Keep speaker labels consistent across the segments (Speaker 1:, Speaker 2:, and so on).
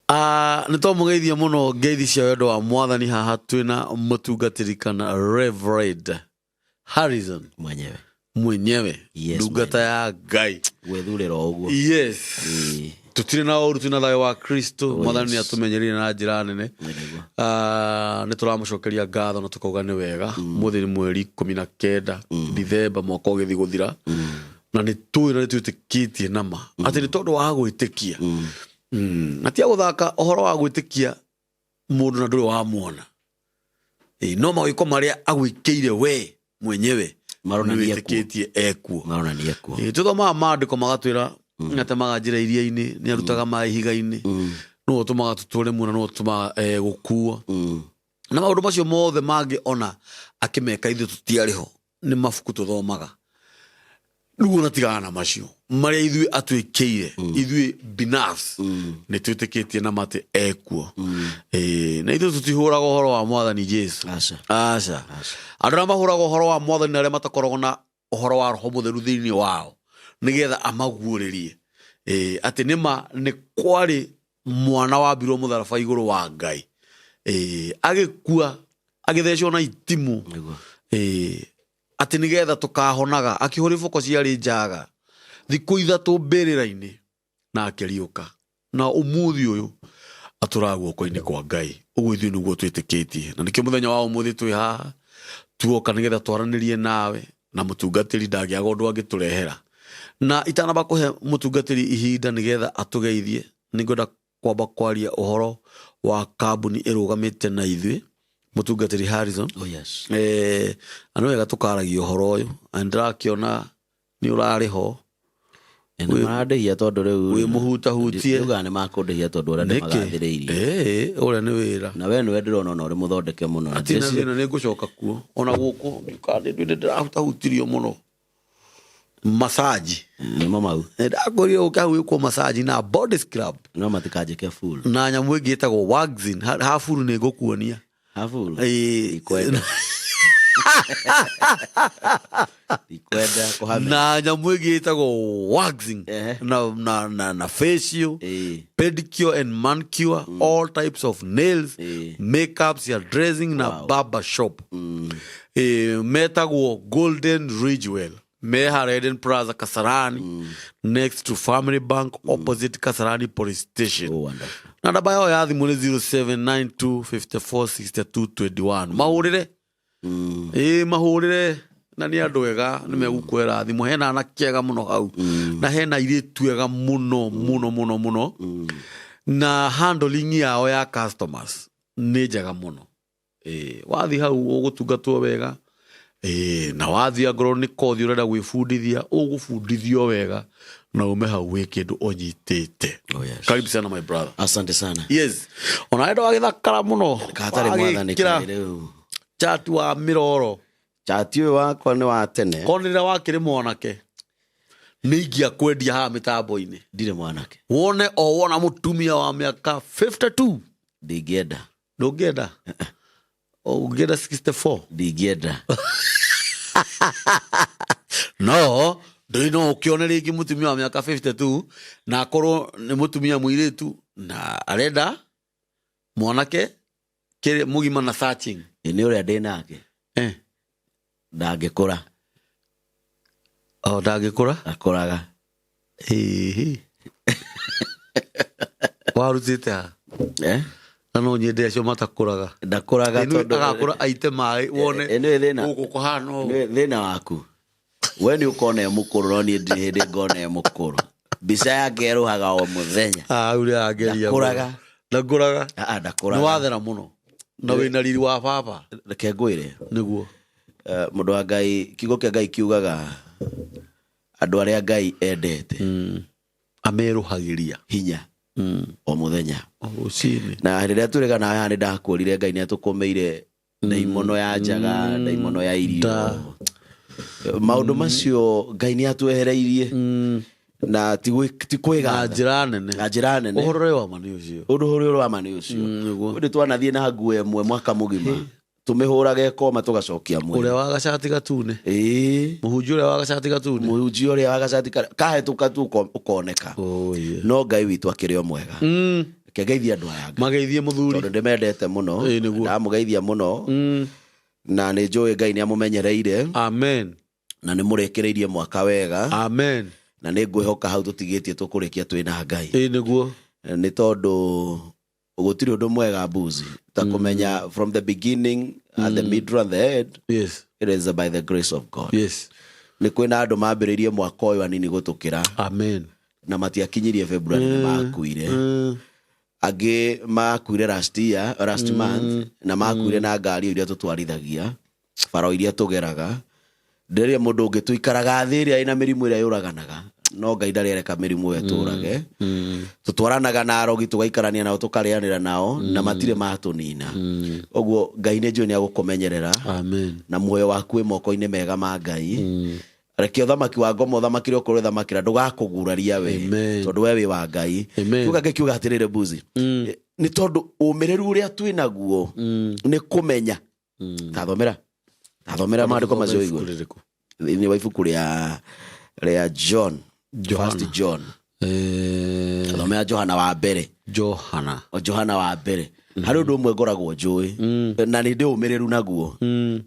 Speaker 1: Nitomugeithia muno ngeithi cia wendo wa mwathani haha twina mutungatiri kana Reverend Harrison mwenyewe ndungata ya Ngai
Speaker 2: gwethurira uguo.
Speaker 1: Yes. Tutire na uru twina thayo wa Kristo mwathani atumenyerire na njira nene. Nituramucokeria ngatho na tukauga ni wega muthiri mweri 19 Dithemba mwaka ugithi guthira na nitwira nitwitikitie nama ati ni tondu wa gwitikia atia guthaka ohoro wa gwitikia mundu na nduri wa muona no mawiko maria agwikiire we mwenyewe
Speaker 2: marona ni
Speaker 1: etikitie ekuo tuthoma maandiko magatwira atemaga njira iria-ini ni arutaga mai higa-ini no tumaga tutore muna no tumaga gukua na maundu macio mothe mangi ona akimeka ithu tutiariho ni mafuku tuthomaga nugo natigana na macio maria ithui atwikiire ithui binafsi ni twitikitie na mate ekuo na ithui tutihuraga uhoro wa mwathani Jesu aca andũ mahuraga uhoro wa mwathani na aria matakoragwo na uhoro wa roho mutheru thiini wao nigetha amaguũrĩrie ati nima ni kwari mwana wa mbirwo mutharaba iguru wa Ngai agikua agithecwo na itimu ati nigetha tukahonaga akihuri boko ciari njaga thiku ithatu mbirira-ini na akiriuka na umuthi uyu aturagwo koini kwa Ngai uguo ithui niguo twitikitie na nikio muthenya wa umuthi twi haha tuoka nigetha twaranirie nawe na mutungatiri ndagiaga undu angiturehera na itanaba kuhe mutungatiri ihinda nigetha atugeithie ningwenda kwamba kwaria uhoro wa kambuni irugamite na ithui mutungatiri Harrison. Anwega tukaragia uhoro uyu andirakiona ni urariho
Speaker 2: marandehia tondu riu
Speaker 1: wi muhutahutie
Speaker 2: uga ni makundehia tondu ura ni magathiriirie
Speaker 1: ura ni wira
Speaker 2: na we niwe ndirona no uri muthondeke muno
Speaker 1: na Jesu ni ngucoka kuo ona guku ndikande ndirahutahutirio muno massage
Speaker 2: ni mamau
Speaker 1: ndakorio ukahu kwa massage na body scrub
Speaker 2: no matikaje full
Speaker 1: na nyamu ingi itagwo waxing ha full ni ngukuonia
Speaker 2: ha full ikwenda ikwenda kuhamia
Speaker 1: na nyamu ingi itagwo waxing na facial pedicure and manicure all types of nails makeups ya dressing na barber shop metagwo Golden Ridgewell Meha Eden Plaza Kasarani next to Family Bank opposite Kasarani Police Station. Na namba yao ya thimu ni 0792546221 mahurire mahurire na ni andu ega ni megukwera thimu hena na kiega muno hau na hena iritu ega muno na handling yao ya customers ni njega muno wathi hau ugutungatwo wega na wathi agoro ni kothi urenda gwifundithia ugufundithio wega na ume hau wi kindu onyitite. Karibu sana my brother.
Speaker 2: Asante sana.
Speaker 1: Yes ona endo agithakara muno
Speaker 2: katari mwathani kiriu
Speaker 1: chatu wa miroro
Speaker 2: chati uyu wakwa ni wa tene
Speaker 1: konira wakiri mwanake ningia kwendia ha mitambo-ini
Speaker 2: ndire mwanake
Speaker 1: wone o wona mutumia wa miaka 52
Speaker 2: ndigienda
Speaker 1: ndungienda ungenda 64
Speaker 2: ndigienda
Speaker 1: no ndino ukione ringi mutumia wa miaka 52 na akorwo ni mutumia mwiritu na arenda mwanake kire mugima na searching
Speaker 2: ni uria ndinake ndangikura
Speaker 1: ndangikura
Speaker 2: akoraga
Speaker 1: warutite ha no nyende acio matakuraga
Speaker 2: ndakuraga
Speaker 1: tondu agakura aite mai wone guku kuhano
Speaker 2: thina waku we ni ukona mukuru no ni ndi ngona mukuru bica yake ruhaga o muthenya
Speaker 1: uria ageria
Speaker 2: ndakuraga
Speaker 1: ndakuraga
Speaker 2: ndakuraga
Speaker 1: ni wathera muno na wina riri wa baba
Speaker 2: reke ngwire
Speaker 1: niguo
Speaker 2: mundu wa Ngai kiugo kia Ngai kiugaga andu aria Ngai endete
Speaker 1: ameruhagiria
Speaker 2: hinya o muthenya
Speaker 1: ucini
Speaker 2: na riria turega nawe hani ndakurire Ngai ni atukomeire ndaimono ya njaga ndaimono ya irio maundu macio Ngai ni atwehereirie na ti kwiga
Speaker 1: njira nene uhoro wa mani ucio
Speaker 2: uhoro wa mani ucio ndi twanathie na nguo emwe mwaka mugima tumihurage koma tugacokia mwe
Speaker 1: uria wa gacati gatune muhunjia uria wa gacati gatune
Speaker 2: muhunjia uria wa gacati kahetuka tu ukoneka no Ngai witu akiri o mwega kegeithia andu aya
Speaker 1: mageithie muthuri
Speaker 2: tondu ndimendete muno ndamugeithia muno na ni njui Ngai ni amumenyereire
Speaker 1: amen
Speaker 2: na ni murekereirie mwaka wega
Speaker 1: amen
Speaker 2: na ni ngwihoka hau tutigitie tukurikia twina Ngai
Speaker 1: niguo
Speaker 2: ni tondu gutiri undu mwega mbuzi ta kumenya from the beginning at the middle and the end.
Speaker 1: Yes,
Speaker 2: it is by the grace of God.
Speaker 1: Yes,
Speaker 2: ni kwina andu mambiririe mwaka uyu anini gutukira
Speaker 1: amen
Speaker 2: na matiakinyirie February ni makuire agi makuire last month na makuire na ngari iria tutwarithagia faro iria tugeraga ndere mundu ungi tuikaraga thi iria ina mirimu iria yuraganaga no Ngai ndari ereka mirimu yeturage tutwaranaga na arogi tugaikarania nao tukarianira nao na matire matunina oguo Ngai ni njui ni agukumenyerera
Speaker 1: amen
Speaker 2: na muoyo waku moko-ini mega ma Ngai reke thamaki wa ngomo thamaki ro kore thamakira ndugakuguraria we tondu we wa Ngai kiuga kiuga atirire mbuzi ni tondu umireru uria twinaguo ni kumenya tathomera maandiko macio igwo ni wa ibuku ria John First John tathomera Johana wa mbere Johana wa mbere hari undu umwe ngoragwo njui na ni ndi umireru naguo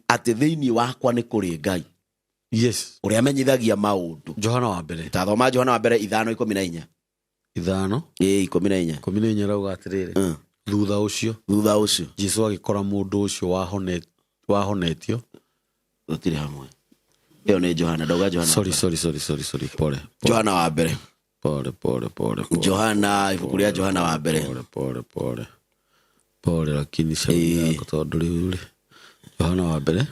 Speaker 2: ati thiini wakwa ni kuri Ngai.
Speaker 1: Yes,
Speaker 2: uria amenyithagia maundu
Speaker 1: Johana wa mbere
Speaker 2: tathoma Johana wa mbere 5:14
Speaker 1: 5:14 rauga atiriri thutha ucio Jesu agikora mundu ucio wahonetio
Speaker 2: utire hamwe iyo ni Johana doga Johana
Speaker 1: sorry pole
Speaker 2: Johana wa mbere
Speaker 1: pole
Speaker 2: Johana ibuku ria Johana wa mbere
Speaker 1: pole lakini shauri tondu riu Johana wa mbere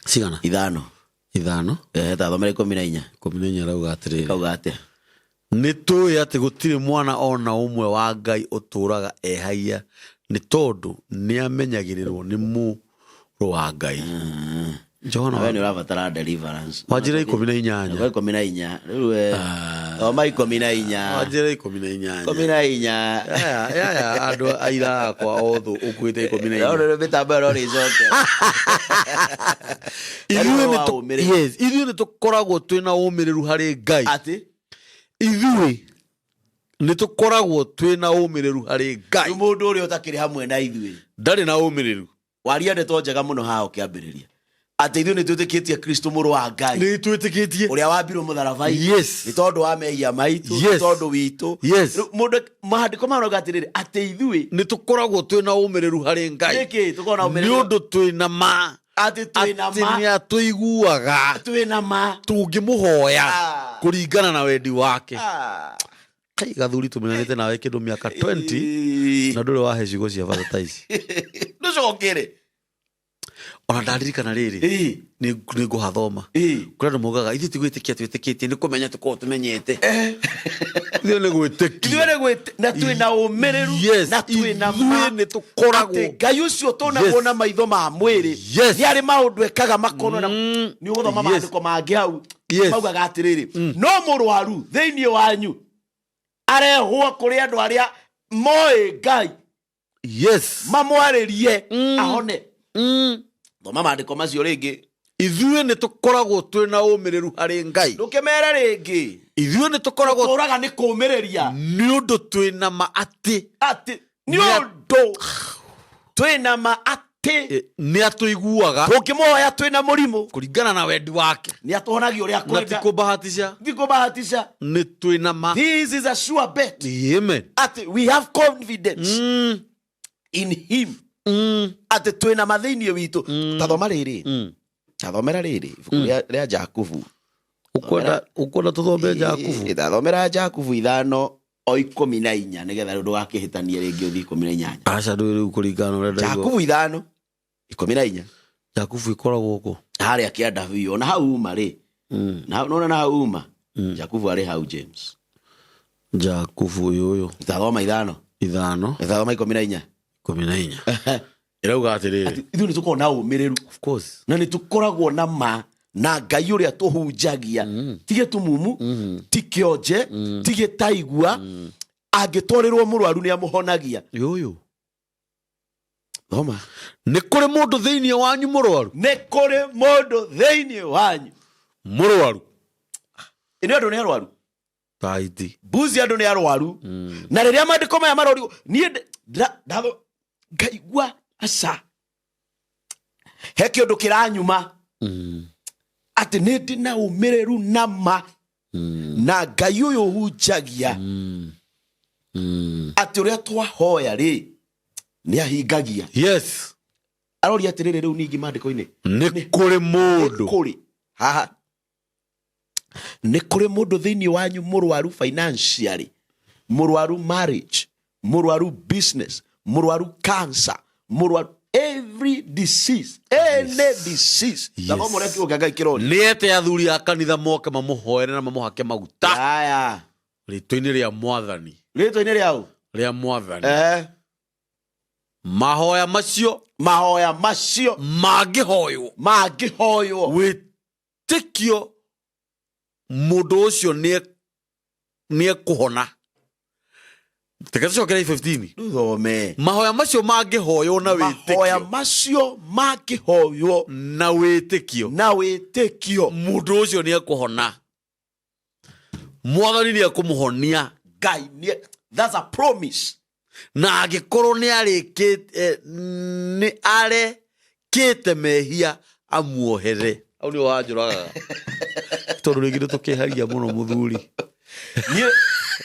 Speaker 1: sigana 5 tathomera 14
Speaker 2: rauga atiriri kauga atia
Speaker 1: ni tuĩ ati gutiri mwana ona umwe wa Ngai uturaga ehaia ni tondu ni amenyagirirwo ni muru wa Ngai.
Speaker 2: Johana we ni urabatara deliverance
Speaker 1: wajira 14
Speaker 2: riu oma 14
Speaker 1: wajira 14 ya andu aira kwa othu ukuite 14
Speaker 2: ro bitambo ro rizoke
Speaker 1: ithuĩ nĩ tũkoragwo twĩna ũmĩrĩru harĩ Ngai
Speaker 2: ati
Speaker 1: ithuĩ nĩ tũkoragwo twĩna ũmĩrĩru harĩ Ngai
Speaker 2: mũndũ ũrĩa ũtakĩrĩ hamwe na ithuĩ
Speaker 1: ndarĩ na ũmĩrĩru
Speaker 2: waria ndeto njega mũno haha ũkĩambĩrĩria ati ithuĩ nĩ twĩtĩkĩtie Kristo mũrũ wa Ngai
Speaker 1: nĩ twĩtĩkĩtie
Speaker 2: ũrĩa wambirwo mũtharaba-inĩ nĩ tondũ wa mehia maitũ nĩ tondũ witũ mũndũ maandĩko marauga atĩrĩrĩ atĩ ithuĩ
Speaker 1: nĩ tũkoragwo twĩna ũmĩrĩru harĩ Ngai
Speaker 2: nĩkĩ tũkoragwo na ũmĩrĩru
Speaker 1: nĩ ũndũ twĩna ma
Speaker 2: atĩ
Speaker 1: nĩ atũiguaga tũngĩmũhoya kũringana na wendi wake kai gathuri tũmenyanĩte nawe kĩndũ mĩaka 20 na ndũrĩ wahe ciugo cia bata ici
Speaker 2: ndũcokere
Speaker 1: ona ndaririkana rĩrĩ nĩ ngũhathoma kũrĩa andũ maugaga ithuĩ tigwĩtĩkia twĩtĩkĩtie nĩ kũmenya tũkorwo tũmenyete ithuĩ nĩ gwĩtĩkia
Speaker 2: na twĩna ũmĩrĩru na twĩna ma
Speaker 1: nĩ tũkoragwo
Speaker 2: atĩ Ngai ũcio tonagwo na maitho ma mwĩrĩ nĩ arĩ maũndũ ekaga makono na nĩ ũgũthoma maandĩko mangĩ hau maugaga atĩrĩrĩ no mũrwaru thĩinĩ wanyu arehwo kũrĩ andũ arĩa moĩ Ngai mamwarĩrie ahone thoma maandĩko macio rĩngĩ
Speaker 1: ithuĩ nĩ tũkoragwo twĩna ũmĩrĩru harĩ Ngai
Speaker 2: ndũkĩmere rĩngĩ
Speaker 1: ithuĩ nĩ tũkoragwo
Speaker 2: tũraga nĩ kũũmĩrĩria
Speaker 1: nĩ ũndũ twĩna ma atĩ
Speaker 2: nĩ ũndũ twĩna ma atĩ
Speaker 1: nĩ atũiguaga
Speaker 2: tũngĩmũhoya twĩna mũrimũ
Speaker 1: kũringana na wendi wake
Speaker 2: nĩ atũhonagia ũrĩa kwenda
Speaker 1: tikũbahatisha nĩ twĩna ma
Speaker 2: this is a sure bet
Speaker 1: amen
Speaker 2: atĩ we have confidence in him atĩ twĩna mathĩinĩ witũ tathomera rĩrĩ ibuku rĩa Jakubu
Speaker 1: ukwenda tuthombe Jakubu
Speaker 2: tathomera Jakubu 5:14 nĩgetha rĩu ndũgakĩhĩtanie rĩngĩ ũthiĩ 18
Speaker 1: aca rĩu kũringana ũrenda
Speaker 2: Jakubu 5:14
Speaker 1: Jakubu ikoragwo gũkũ
Speaker 2: harĩa kĩanda biũ na hau uma rĩ na hau uma Jakubu arĩ hau James
Speaker 1: Jakubu ũyũ
Speaker 2: tathoma 5 tathoma 14
Speaker 1: irauga atĩrĩrĩ
Speaker 2: ithuĩ nĩ tũkoragwo na ũmĩrĩru
Speaker 1: of course
Speaker 2: na nĩ tũkoragwo na ma na Ngai ũrĩa tũhunjagia tige tũmumu ti kĩonje ti gĩtaigua angĩtwarĩrwo mũrwaru nĩ amũhonagia
Speaker 1: yũyũ thoma nĩ kũrĩ mũndũ thĩinĩ wanyu mũrwaru
Speaker 2: mũrwaru
Speaker 1: mũrwaru
Speaker 2: nĩ andũ nĩ arwaru
Speaker 1: taiti
Speaker 2: mbuzi andu ni arwaru na riria mandiko maya marori nie ngaigua aca he kindu kiranyuma ati ni ndi na umireru nama na Ngai uyu hunjagia ati uria twahoya ri ni ahingagia.
Speaker 1: Yes,
Speaker 2: arori atiriri riu ningi mandiko-ini
Speaker 1: ni kuri mundu
Speaker 2: kuri haha ni kuri mundu thiini wanyu murwaru financially, murwaru marriage, murwaru business, murwaru cancer, murwaru every disease, any disease. Ndabo mureki ugaga kironi
Speaker 1: niete athuri a kanitha moke mamuhoere na mamuhake maguta
Speaker 2: aya
Speaker 1: rito-ini ria mwathani,
Speaker 2: rito-ini riao
Speaker 1: ria mwathani. Mahoya macio
Speaker 2: mangihoywo
Speaker 1: witikio mundu ucio nie kuhona. Tekacokera 15
Speaker 2: duthome
Speaker 1: mahoya macio mangihoywo na witikio,
Speaker 2: mahoya macio mangihoywo
Speaker 1: na witikio mundu ucio nie kuhona. Mwathani nie kumuhonia.
Speaker 2: Ngai nie, that's a promise.
Speaker 1: Na agikorwo ni arekite mehia amuohere. Au ni wanjuraga tondu ringi tukiharia muno muthuri
Speaker 2: ni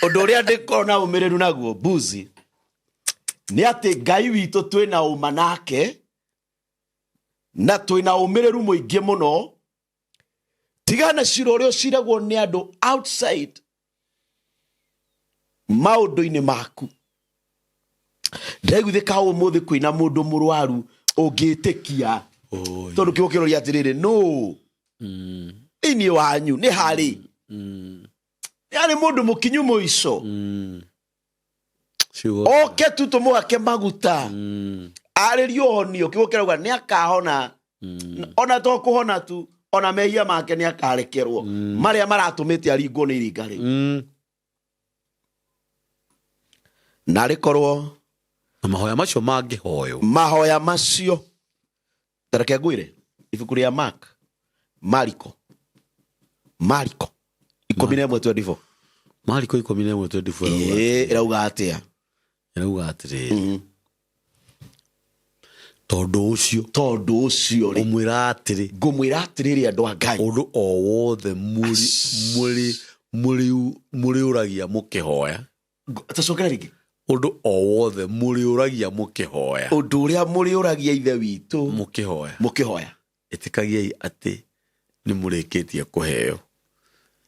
Speaker 2: undu uria ndikoro na umireru naguo mbuzi ni ati Ngai witu twina uma nake na twina umireru muingi muno tigana ciro uria ciragwo ni andu outside maundu-ini maku. Ndaiguthika umuthi kwina mundu murwaru ungitikia tondu kiugo kirori atiriri no ini wanyu ni hari yani mundu mukinyu muico oke tu tumuhake maguta aririo honio. Kiugo kirauga ni akahona ona to kuhona tu ona mehia make ni akarekerwo maria maratumite aringwo ni iringari na rikorwo
Speaker 1: mahoya macio mangihoyo
Speaker 2: mahoya macio tareke ngwire ibuku ria Mariko 11:24
Speaker 1: Mariko 11:24
Speaker 2: irauga atia?
Speaker 1: Irauga atiri tondu ucio ri ngumwira atiri andu a Ngai undu o wothe muri uragia mukihoya.
Speaker 2: Tacokera ringi
Speaker 1: undu o wothe muri uragia mukihoya,
Speaker 2: undu uria muri uragia ithe witu mukihoya
Speaker 1: itikagiai ati ni murikitie kuheo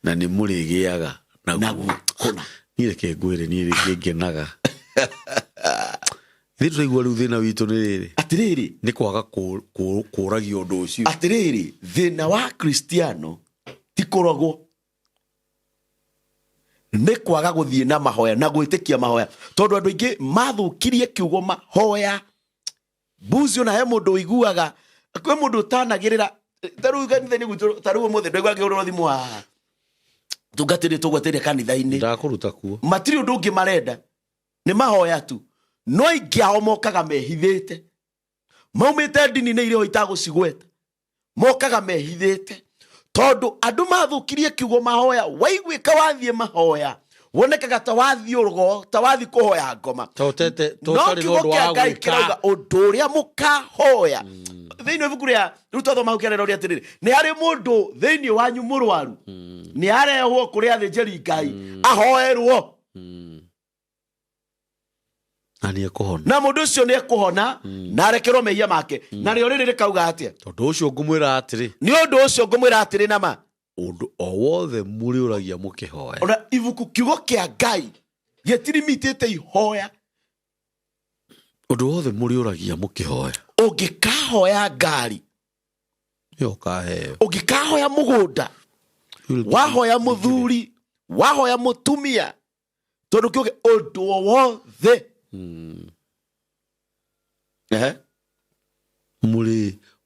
Speaker 1: na ni murigiaga naguo kuna ni reke ngwire ni ringenaga thitu igwa riu thina witu ni riri
Speaker 2: atiriri
Speaker 1: ni kwaga kuragio undu ucio.
Speaker 2: Atiriri thina wa Kristiano ti kuragwo ni kwaga guthie na mahoya na gwitikia mahoya tondu andu ingi mathukirie kiugo mahoya. Mbuzi ona he mundu uiguaga kwe mundu utanagirira taru kanitha ni gutu taru muthe ndegwa kiuru thimu wa tungatire tugwatire kanitha-ini
Speaker 1: ndakuruta kuo
Speaker 2: matiri undu ungi marenda ni mahoya tu no ingiao mokaga mehithite maumite ndini-ini iria itagucigweta mokaga mehithite tondu andu mathukirie kiugo mahoya. Waiguika wathie mahoya wonekaga ta wathie urugo ta wathie kuhoya ngoma
Speaker 1: totete totari no ndo wa gwika
Speaker 2: undu uria mukahoya thiini ibuku ria riu tothoma hau kiarera uria atiriri ni hari mundu thiini wanyu murwaru ni arehwo kuri athinjiri Ngai ahoerwo
Speaker 1: ani ekuhona
Speaker 2: na mundu ucio ni ekuhona na arekerwo mehia make na rio riri rikauga atia?
Speaker 1: Tondu ucio ngumwira atiri
Speaker 2: ni undu ucio ngumwira atiri nama
Speaker 1: undu o wothe muri uragia mukihoya.
Speaker 2: Ona ibuku kiugo kia Ngai gitirimitite ihoya.
Speaker 1: Undu wothe muri uragia mukihoya.
Speaker 2: Ungikahoya ngari
Speaker 1: yo kaheo,
Speaker 2: ungikahoya mugunda, wahoya muthuri, wahoya mutumia tondu kiugo undu wothe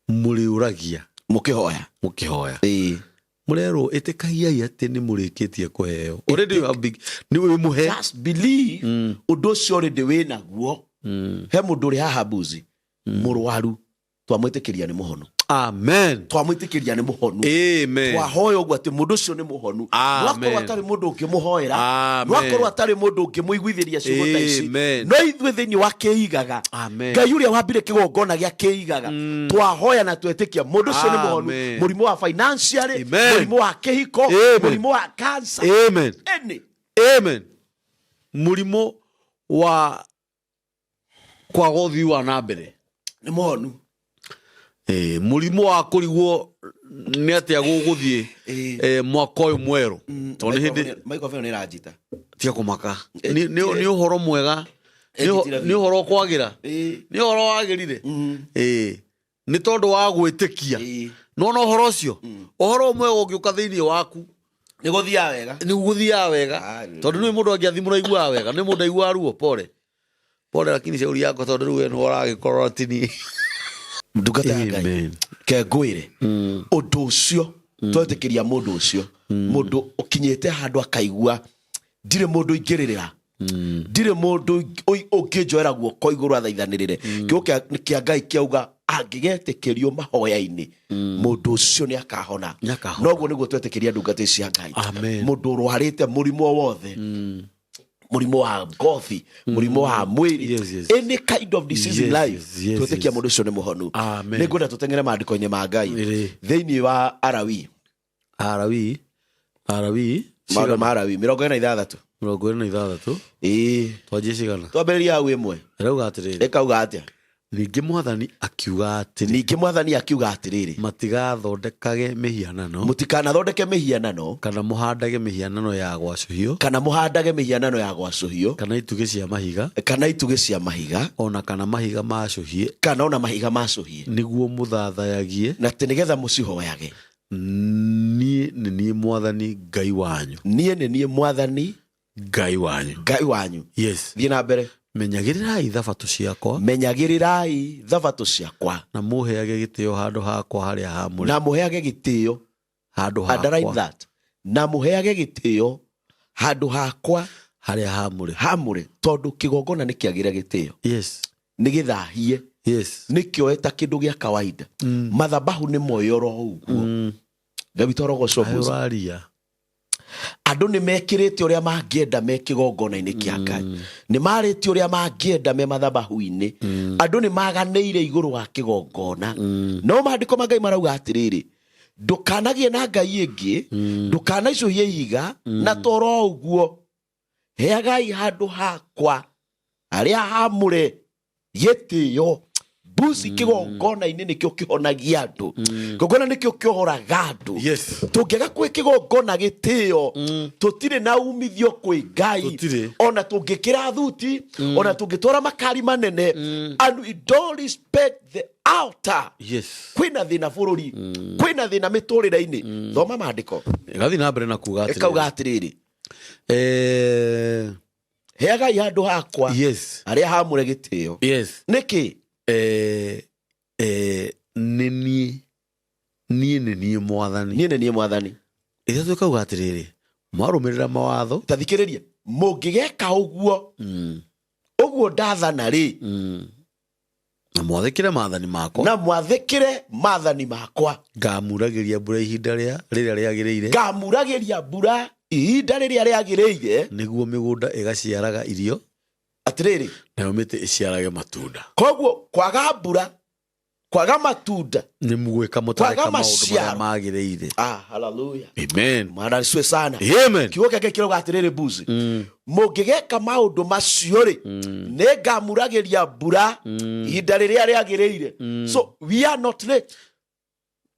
Speaker 1: muri uragia
Speaker 2: mukihoya
Speaker 1: murero itikagiai ati ni murikitie kuheo already you have big ni we muhe
Speaker 2: just believe undu ucio already wina guo he mundu ri haha mbuzi murwaru twamwitikiria ni muhono
Speaker 1: Amen.
Speaker 2: Twamwitikiria ni muhonu.
Speaker 1: Amen.
Speaker 2: Twahoya ogwo ati mundu ucio ni muhonu.
Speaker 1: Amen.
Speaker 2: Nwakorwo atari mundu ungimuhoera.
Speaker 1: Amen.
Speaker 2: Nwakorwo atari mundu ungimuiguithiria ciugo ta ici.
Speaker 1: Amen.
Speaker 2: No ithuĩ thĩinĩ wa kĩigaga.
Speaker 1: Amen.
Speaker 2: Ngai ũrĩa wambire kĩgongona gĩa kĩigaga. Twahoya na twetĩkia mundu ucio ni muhonu.
Speaker 1: Amen.
Speaker 2: Mũrimũ wa financial,
Speaker 1: Amen.
Speaker 2: mũrimũ wa kĩhiko,
Speaker 1: Amen.
Speaker 2: mũrimũ wa cancer.
Speaker 1: Amen. Amen. Mũrimũ wa kwaga ũthii wa na mbere
Speaker 2: Ni muhonu.
Speaker 1: Mũrimũ wa kũrigwo nĩ atĩa gũgũthiĩ mwaka ũyũ mwerũ. Tondũ hĩndĩ
Speaker 2: microphone nĩ ranjita.
Speaker 1: tia kũmaka. Nĩ ũhoro mwega. Nĩ ũhoro kwagĩra. Nĩ ũhoro wagĩrire. Nĩ tondũ wa gwĩtĩkia. No no ũhoro ũcio. Ũhoro ũmwe ũngĩũka thĩinĩ waku
Speaker 2: Nĩ gũthiaga wega.
Speaker 1: Nĩ gũthiaga wega. Tondũ nĩ mũndũ angĩathimũra aiguaga wega. Nĩ mũndũ aiguaga ruo pole. Pole lakini shauri yako tondũ rĩu nĩ ũragĩkorwo tini.
Speaker 2: Ndungata ya Ngai ke ngwĩre ũndũ ũcio twetĩkĩria mũndũ ũcio mũndũ ũkinyĩte handũ akaigua ndirĩ mũndũ ingĩrĩrĩra ndirĩ mũndũ ũngĩnjoera guoko igũrũ athaithanĩrĩre kiugo kĩa Ngai kĩauga angĩgetĩkĩrio mahoya-inĩ mũndũ ũcio nĩ akahona. Noguo nĩguo twetĩkĩria ndungata ici ya Ngai. Mũndũ ũrwarĩte mũrimũ o wothe, mũrimũ wa ngothi, mũrimũ wa mwĩrĩ, any kind of disease in life, twetĩkia mũndũ ũcio nĩ mũhonu. Nĩ ngwenda tũteng'ere maandĩko-inĩ ma Ngai thĩinĩ wa Arawi maũndũ ma Arawi 46
Speaker 1: twanjie cigana
Speaker 2: twambĩrĩria hau ĩmwe
Speaker 1: rauga atĩrĩrĩ
Speaker 2: ĩkauga atĩa?
Speaker 1: Ningĩ Mwathani akiuga atĩrĩrĩ matigathondekage mĩhianano,
Speaker 2: mũtikanathondeke mĩhianano,
Speaker 1: kana mũhandage mĩhianano ya gwacũhio, kana itugĩ cia mahiga, ona kana mahiga macũhie, nĩguo mũthathayagie,
Speaker 2: na atĩ nĩgetha mũcihoyage.
Speaker 1: Niĩ nĩ niĩ Mwathani Ngai wanyu. Yes.
Speaker 2: Thiĩ na mbere.
Speaker 1: Menyagĩrĩrai thabatũ ciakwa, na mũheage gĩtĩo handũ hakwa harĩa haamũre.
Speaker 2: Tondũ kĩgongona nĩ kĩagĩra gĩtĩo.
Speaker 1: Yes.
Speaker 2: Nĩ gĩthahie.
Speaker 1: Yes.
Speaker 2: Nĩ kĩoeta kĩndũ gĩa kawaida. Mathabahu nĩ moyoro ũguo. Gabitorogoco
Speaker 1: mũraria.
Speaker 2: Andũ nĩ mekĩrĩte ũrĩa mangĩenda me kĩgongona-inĩ kĩa Ngai. Nĩ marĩte ũrĩa mangĩenda me mathabahu-inĩ. Andũ nĩ maganĩire igũrũ wa kĩgongona. No maandĩko ma Ngai marauga atĩrĩrĩ, ndũkanagie na ngai ĩngĩ, ndũkanaicũhie ihiga, na toro ũguo heagai handũ hakwa harĩa haamũre gĩtĩo. Mbuzi kĩgongona-inĩ nĩkĩo kĩhonagia andũ. Kĩgongona nĩkĩo kĩohoraga andũ. Tũngĩaga kwĩ kĩgongona gĩtĩo, tũtirĩ na umithio kwĩ Ngai. Ona tũngĩkĩra thuti, ona tũngĩtwara makari manene, and we don't respect the altar. Kwĩna thĩna bũrũri, kwĩna thĩna mĩtũrĩre-inĩ. Thoma maandĩko.
Speaker 1: Gathiĩ na mbere na kuuga atĩrĩrĩ.
Speaker 2: Ĩkauga atĩrĩrĩ, heagai handũ hakwa harĩa haamũre gĩtĩo. Nĩkĩ? Niĩ nĩ niĩ Mwathani. Ithuĩ twĩkauga atĩrĩrĩ, mwarũmĩrĩra mawatho. Ta thikĩrĩria, mũngĩgeka ũguo ndathana-rĩ, na mwathĩkĩre maathani makwa, ngamuragĩria mbura ihinda rĩrĩa rĩagĩrĩire, nĩguo mĩgũnda ĩgaciaraga irio, atĩrĩrĩ, nayo mĩtĩ ĩciarage matunda. Koguo kwaga mbura, kwaga matunda, nĩ mũgwĩka mũtareka maũndũ marĩa magĩrĩire. Hallelujah. Amen. Mwana nicwe sana. Amen. Kiugo kĩake kĩrauga atĩrĩrĩ, Mbuzi, mũngĩgeka maũndũ macio-rĩ, nĩ ngamuragĩria mbura ihinda rĩrĩa rĩagĩrĩire. So we are not late.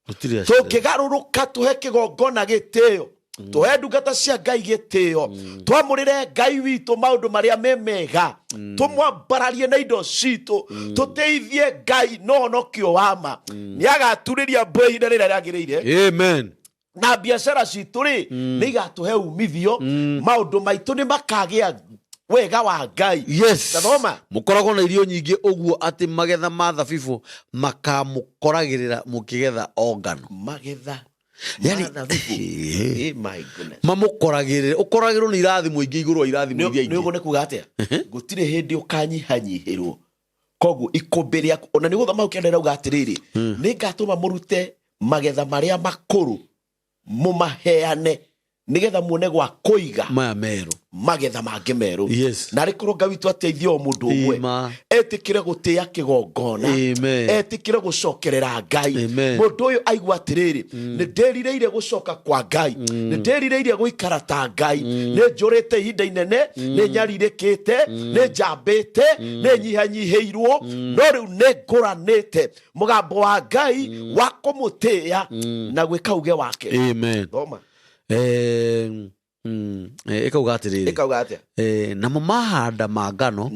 Speaker 2: Tũngĩgarũrũka tũhe kĩgongona gĩtĩo, tũhe ndungata cia Ngai gĩtĩo, twamũrĩre Ngai witũ maũndũ marĩa me mega, tũmwambararie na indo citũ, tũteithie Ngai na ũhonokio wa ma, nĩ agaturĩria mbura ihinda rĩrĩa rĩagĩrĩire. Amen. Na biacara citũ-rĩ, nĩ igatũhe umithio, maũndũ maitũ nĩ makagĩa wega wa Ngai. Tathoma, mũkoragwo na irio nyingĩ ũguo atĩ magetha ma thabibũ makamũkoragĩrĩra mũkĩgetha o ngano. Yani mamũkoragĩrĩra, ũkoragĩrwo nĩ irathimo ingĩ igũrũ wa irathimo iria ingĩ. Nĩ ũguo nĩ kuuga atĩa? Gũtirĩ hĩndĩ ũkanyihanyihĩrwo koguo ikombe rĩaku ona nĩ gũthoma ũkĩenda rauga atĩrĩrĩ nĩ ngatũma mũrute magetha marĩa makũrũ mũmaheane nigetha muone gwa kũiga
Speaker 1: maya merũ
Speaker 2: magetha mangĩ merũ
Speaker 1: Yes.
Speaker 2: na rĩkorwo Ngai witũ ateithie o mũndũ ũmwe etĩkĩre gũtĩĩa kĩgongona etĩkĩre gũcokerera Ngai
Speaker 1: Amen.
Speaker 2: mũndũ ũyũ aigua atĩrĩrĩ nĩ ndĩrireire gũcoka kwa Ngai nĩ ndĩrireire gũikara ta Ngai nĩ njũrĩte ihinda inene nĩ nyarirĩkĩte nĩ njambĩte nĩ nyihanyihĩirwo no rĩu nĩ ngũranĩte mũgambo wa Ngai wa kũmũtĩĩa na gwĩka uge wake
Speaker 1: Amen.
Speaker 2: thoma
Speaker 1: Ikauga atĩrĩrĩ namo mahanda ma ngano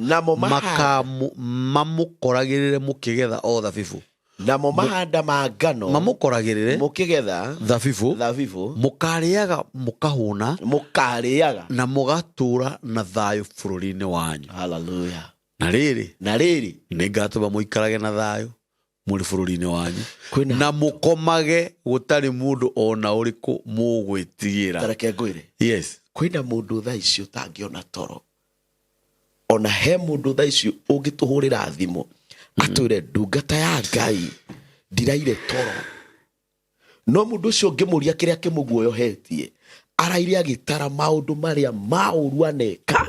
Speaker 1: mamũkoragĩrĩre mũkĩgetha o thabibũ
Speaker 2: namo mahanda ma ngano
Speaker 1: mamũkoragĩrĩre
Speaker 2: mũkĩgetha
Speaker 1: thabibũ mũkarĩaga mũkahũna na mũgatũũra na thayũ bũrũri-inĩ wanyu.
Speaker 2: Hallelujah.
Speaker 1: Na rĩrĩ nĩ ngatũma mũikarage na thayũ mũrĩ bũrũri-inĩ wanyu na mũkomage gũtarĩ mũndũ ona ũrĩkũ mũgwĩtigĩra.
Speaker 2: Tareke ngwĩre
Speaker 1: Yes.
Speaker 2: kwĩna mũndũ thaa ici ũtangĩona toro ona he mũndũ thaa ici ũngĩtũhũrĩra thimũ atwĩre ndungata ya Ngai ndiraire toro no mũndũ ũcio ũngĩmũria kĩrĩa kĩmũguoyohetie araire agĩtara maũndũ marĩa maũru aneka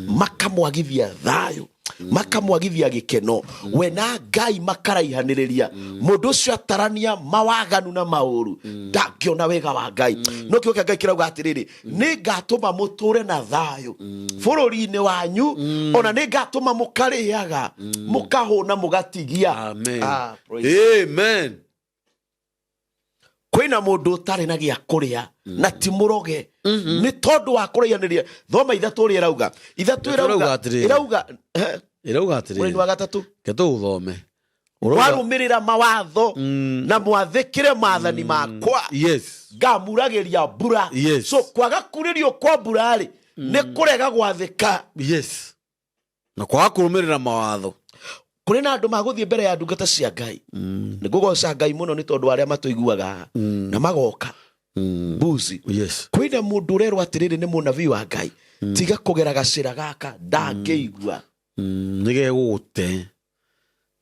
Speaker 2: makamwagithia thayũ makamwagithia gĩkeno we na Ngai makaraihanĩrĩria mũndũ ũcio atarania mawaganu na maũru ndangĩona wega wa Ngai no kĩo kĩa Ngai kĩrauga atĩrĩrĩ nĩ ngatũma mũtũre na thayũ bũrũri-inĩ wanyu ona nĩ ngatũma mũkarĩaga mũkahũna mũgatigia.
Speaker 1: Amen. Amen.
Speaker 2: kwĩna mũndũ ũtarĩ na gĩa kũrĩa na ti mũroge nĩ tondũ wa kũraihanĩria thoma ithatũ ũrĩa irauga
Speaker 1: atĩrĩrĩ
Speaker 2: wa gatatũ
Speaker 1: ketũthome
Speaker 2: warũmĩrĩra mawatho na mwathĩkĩre maathani makwa ngamuragĩria mbura. So kwaga kurĩrio kwa mbura rĩ nĩ kũrega gwathĩka
Speaker 1: na kwaga kũrũmĩrĩra mawatho.
Speaker 2: Kũrĩ na andũ magũthiĩ mbere ya ndungata cia Ngai nĩ ngũgoca Ngai mũno nĩ tondũ arĩa matũiguaga na magoka mbuzi. Kwĩna mũndũ ũrerwo atĩrĩrĩ nĩ mũnabii wa Ngai tiga kũgera gacĩra gaka ndangĩigua
Speaker 1: nĩgegũgũte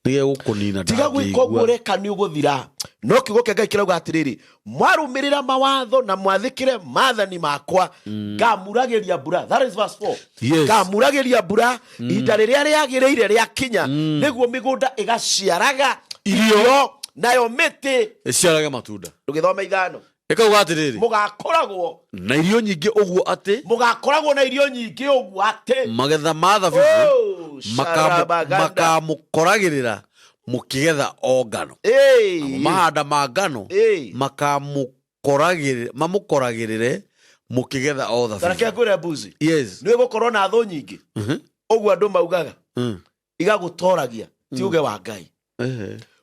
Speaker 1: nĩgegũkũnina
Speaker 2: tiga gwĩka ũguo ũreka nĩ ũgũthira. No kiugo kĩa Ngai kĩrauga atĩrĩrĩ mwarũmĩrĩra mawatho na mwathĩkĩre maathani makwa ngamuragĩria mbura. That is verse 4. Ngamuragĩria mbura ihinda rĩrĩa rĩagĩrĩire rĩakinya nĩguo mĩgũnda ĩgaciaraga irio nayo mĩtĩ
Speaker 1: ĩciarage matunda.
Speaker 2: Ndũgĩthome 5
Speaker 1: ĩkauga atĩrĩrĩ
Speaker 2: mũgakoragwo
Speaker 1: na irio nyingĩ ũguo atĩ magetha ma thabibũ makamũkoragĩrĩra mũkĩgetha o ngano. Mahanda ma ngano mamũkoragĩrĩre mũkĩgetha o thabibũ.
Speaker 2: Tareke ngwĩre mbuzi nĩ gũkorwo na thũ nyingĩ ũguo andũ maugaga igagũtoragia ti uge wa Ngai.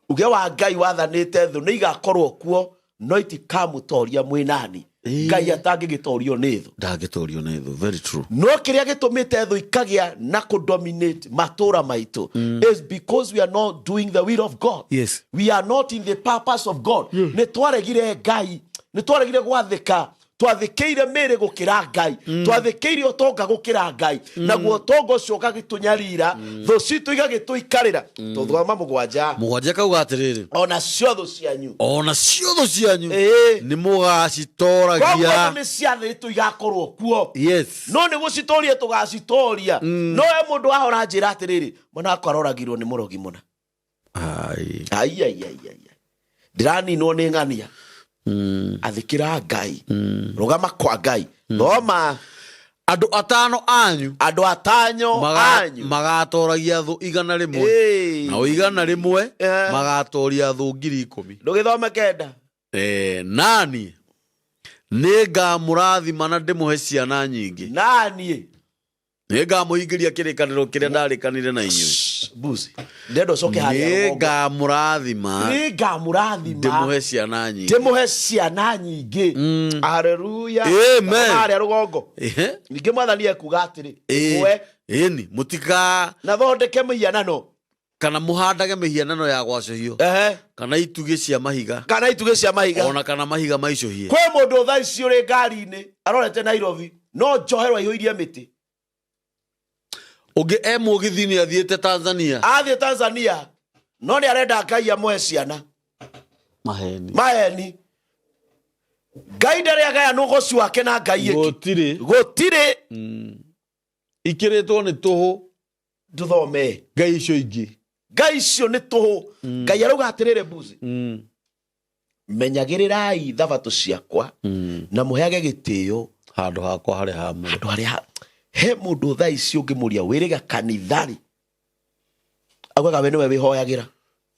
Speaker 2: Uge wa Ngai wathanĩte thũ nĩ igakorwo kuo no itikamũtoria mwĩnani. Ngai atangĩgĩtorio nĩ thũ
Speaker 1: ndangĩtorio nĩ thũ. Very true.
Speaker 2: No kĩrĩa gĩtũmĩte thũ ikagĩa na kũdominate matũra maitũ is because we are not doing the will of God. We are not in the purpose of God. Nĩ twaregire Ngai, nĩ twaregire gwathĩka, twathĩkĩire mĩrĩ gũkĩra Ngai, twathĩkĩire ũtonga gũkĩra Ngai, naguo ũtonga ũcio ũgagĩtũnyarira thũ citũ igagĩtũikarĩra. Tũthoma 7
Speaker 1: kauga atĩrĩrĩ
Speaker 2: ona cio thũ cianyu
Speaker 1: nĩ mũgacitoragia.
Speaker 2: Nĩ ciathĩtwo igakorwo kuo no nĩ gũcitoria tũgacitoria. No we mũndũ wahora njĩra atĩrĩrĩ mwana wakwa aroragirwo nĩ mũrogi mũna. Ndĩraninwo nĩ ng'ania. Athikĩra Ngai rũgama kwa Ngai. Thoma
Speaker 1: andũ atano anyu magatoragia thũ 100 na 100 magatoria thũ 10,000.
Speaker 2: Ndũgĩthome 9
Speaker 1: nani nĩ ngamũrathima na ndĩmũhe ciana nyingĩ.
Speaker 2: Nani
Speaker 1: nĩ ngamũhingĩria kĩrĩkanĩro kĩrĩa ndarĩkanire na inyuĩ.
Speaker 2: Mbuzi ndendo coke harĩa
Speaker 1: nĩ ngamũrathima ndĩmũhe ciana nyingĩ.
Speaker 2: Haleluya. Harĩa rũgongo ningĩ mwathani ekuga atĩrĩ
Speaker 1: ĩni mũtika
Speaker 2: na thondeke mĩhianano
Speaker 1: kana mũhandage mĩhianano ya gwacũhio kana itugĩ cia mahiga ona kana mahiga maicũhie.
Speaker 2: Kwĩ mũndũ thaa ici ũrĩ ngari-inĩ arorete Nairobi no njoherwa ihũirie mĩtĩ
Speaker 1: Oge mũgithini athiĩte Tanzania.
Speaker 2: Athiĩ Tanzania. No nĩ arenda Ngai amũhe ciana. Maheni. Ngai ndarĩ agaya n'ũgoci wake na Ngai ĩngĩ. Gũtirĩ.
Speaker 1: Ikĩrĩtwo nĩ tũhũ.
Speaker 2: Ndũthome.
Speaker 1: Ngai icio ingĩ.
Speaker 2: Ngai icio nĩ tũhũ. Ngai arauga atĩrĩrĩ mbuzi. Menyagĩrĩrai thabatũ ciakwa na mũheage gĩtĩo
Speaker 1: handũ hakwa harĩa hamwe.
Speaker 2: Handũ harĩa he mũndũ thaa ici ũngĩmũria wĩrĩga kanithari. Augaga we nĩwe wĩhoyagĩra.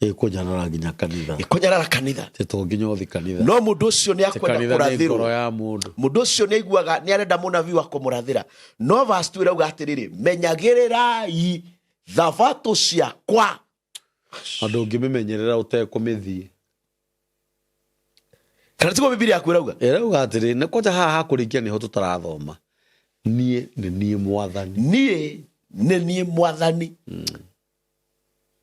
Speaker 1: Kũnyanara nginya kanitha.
Speaker 2: Kũnyanara kanitha.
Speaker 1: To nginya ũthi kanitha.
Speaker 2: No mũndũ ũcio nĩ akwenda kũrathĩrwo. Mũndũ ũcio nĩ aiguaga nĩ arenda mũnabii wa kũmũrathĩra. No verse 2 irauga atĩrĩrĩ, menyagĩrĩrai thabatũ ciakwa.
Speaker 1: Andũ ũngĩmĩmenyerera ũtekũmĩthiĩ.
Speaker 2: Kana tiguo Biblia yaku irauga?
Speaker 1: Irauga atĩrĩ, nĩ kwanja haha hakũrĩkia nĩho tũtarathoma. Niĩ nĩ niĩ mwathani.
Speaker 2: Niĩ nĩ niĩ mwathani.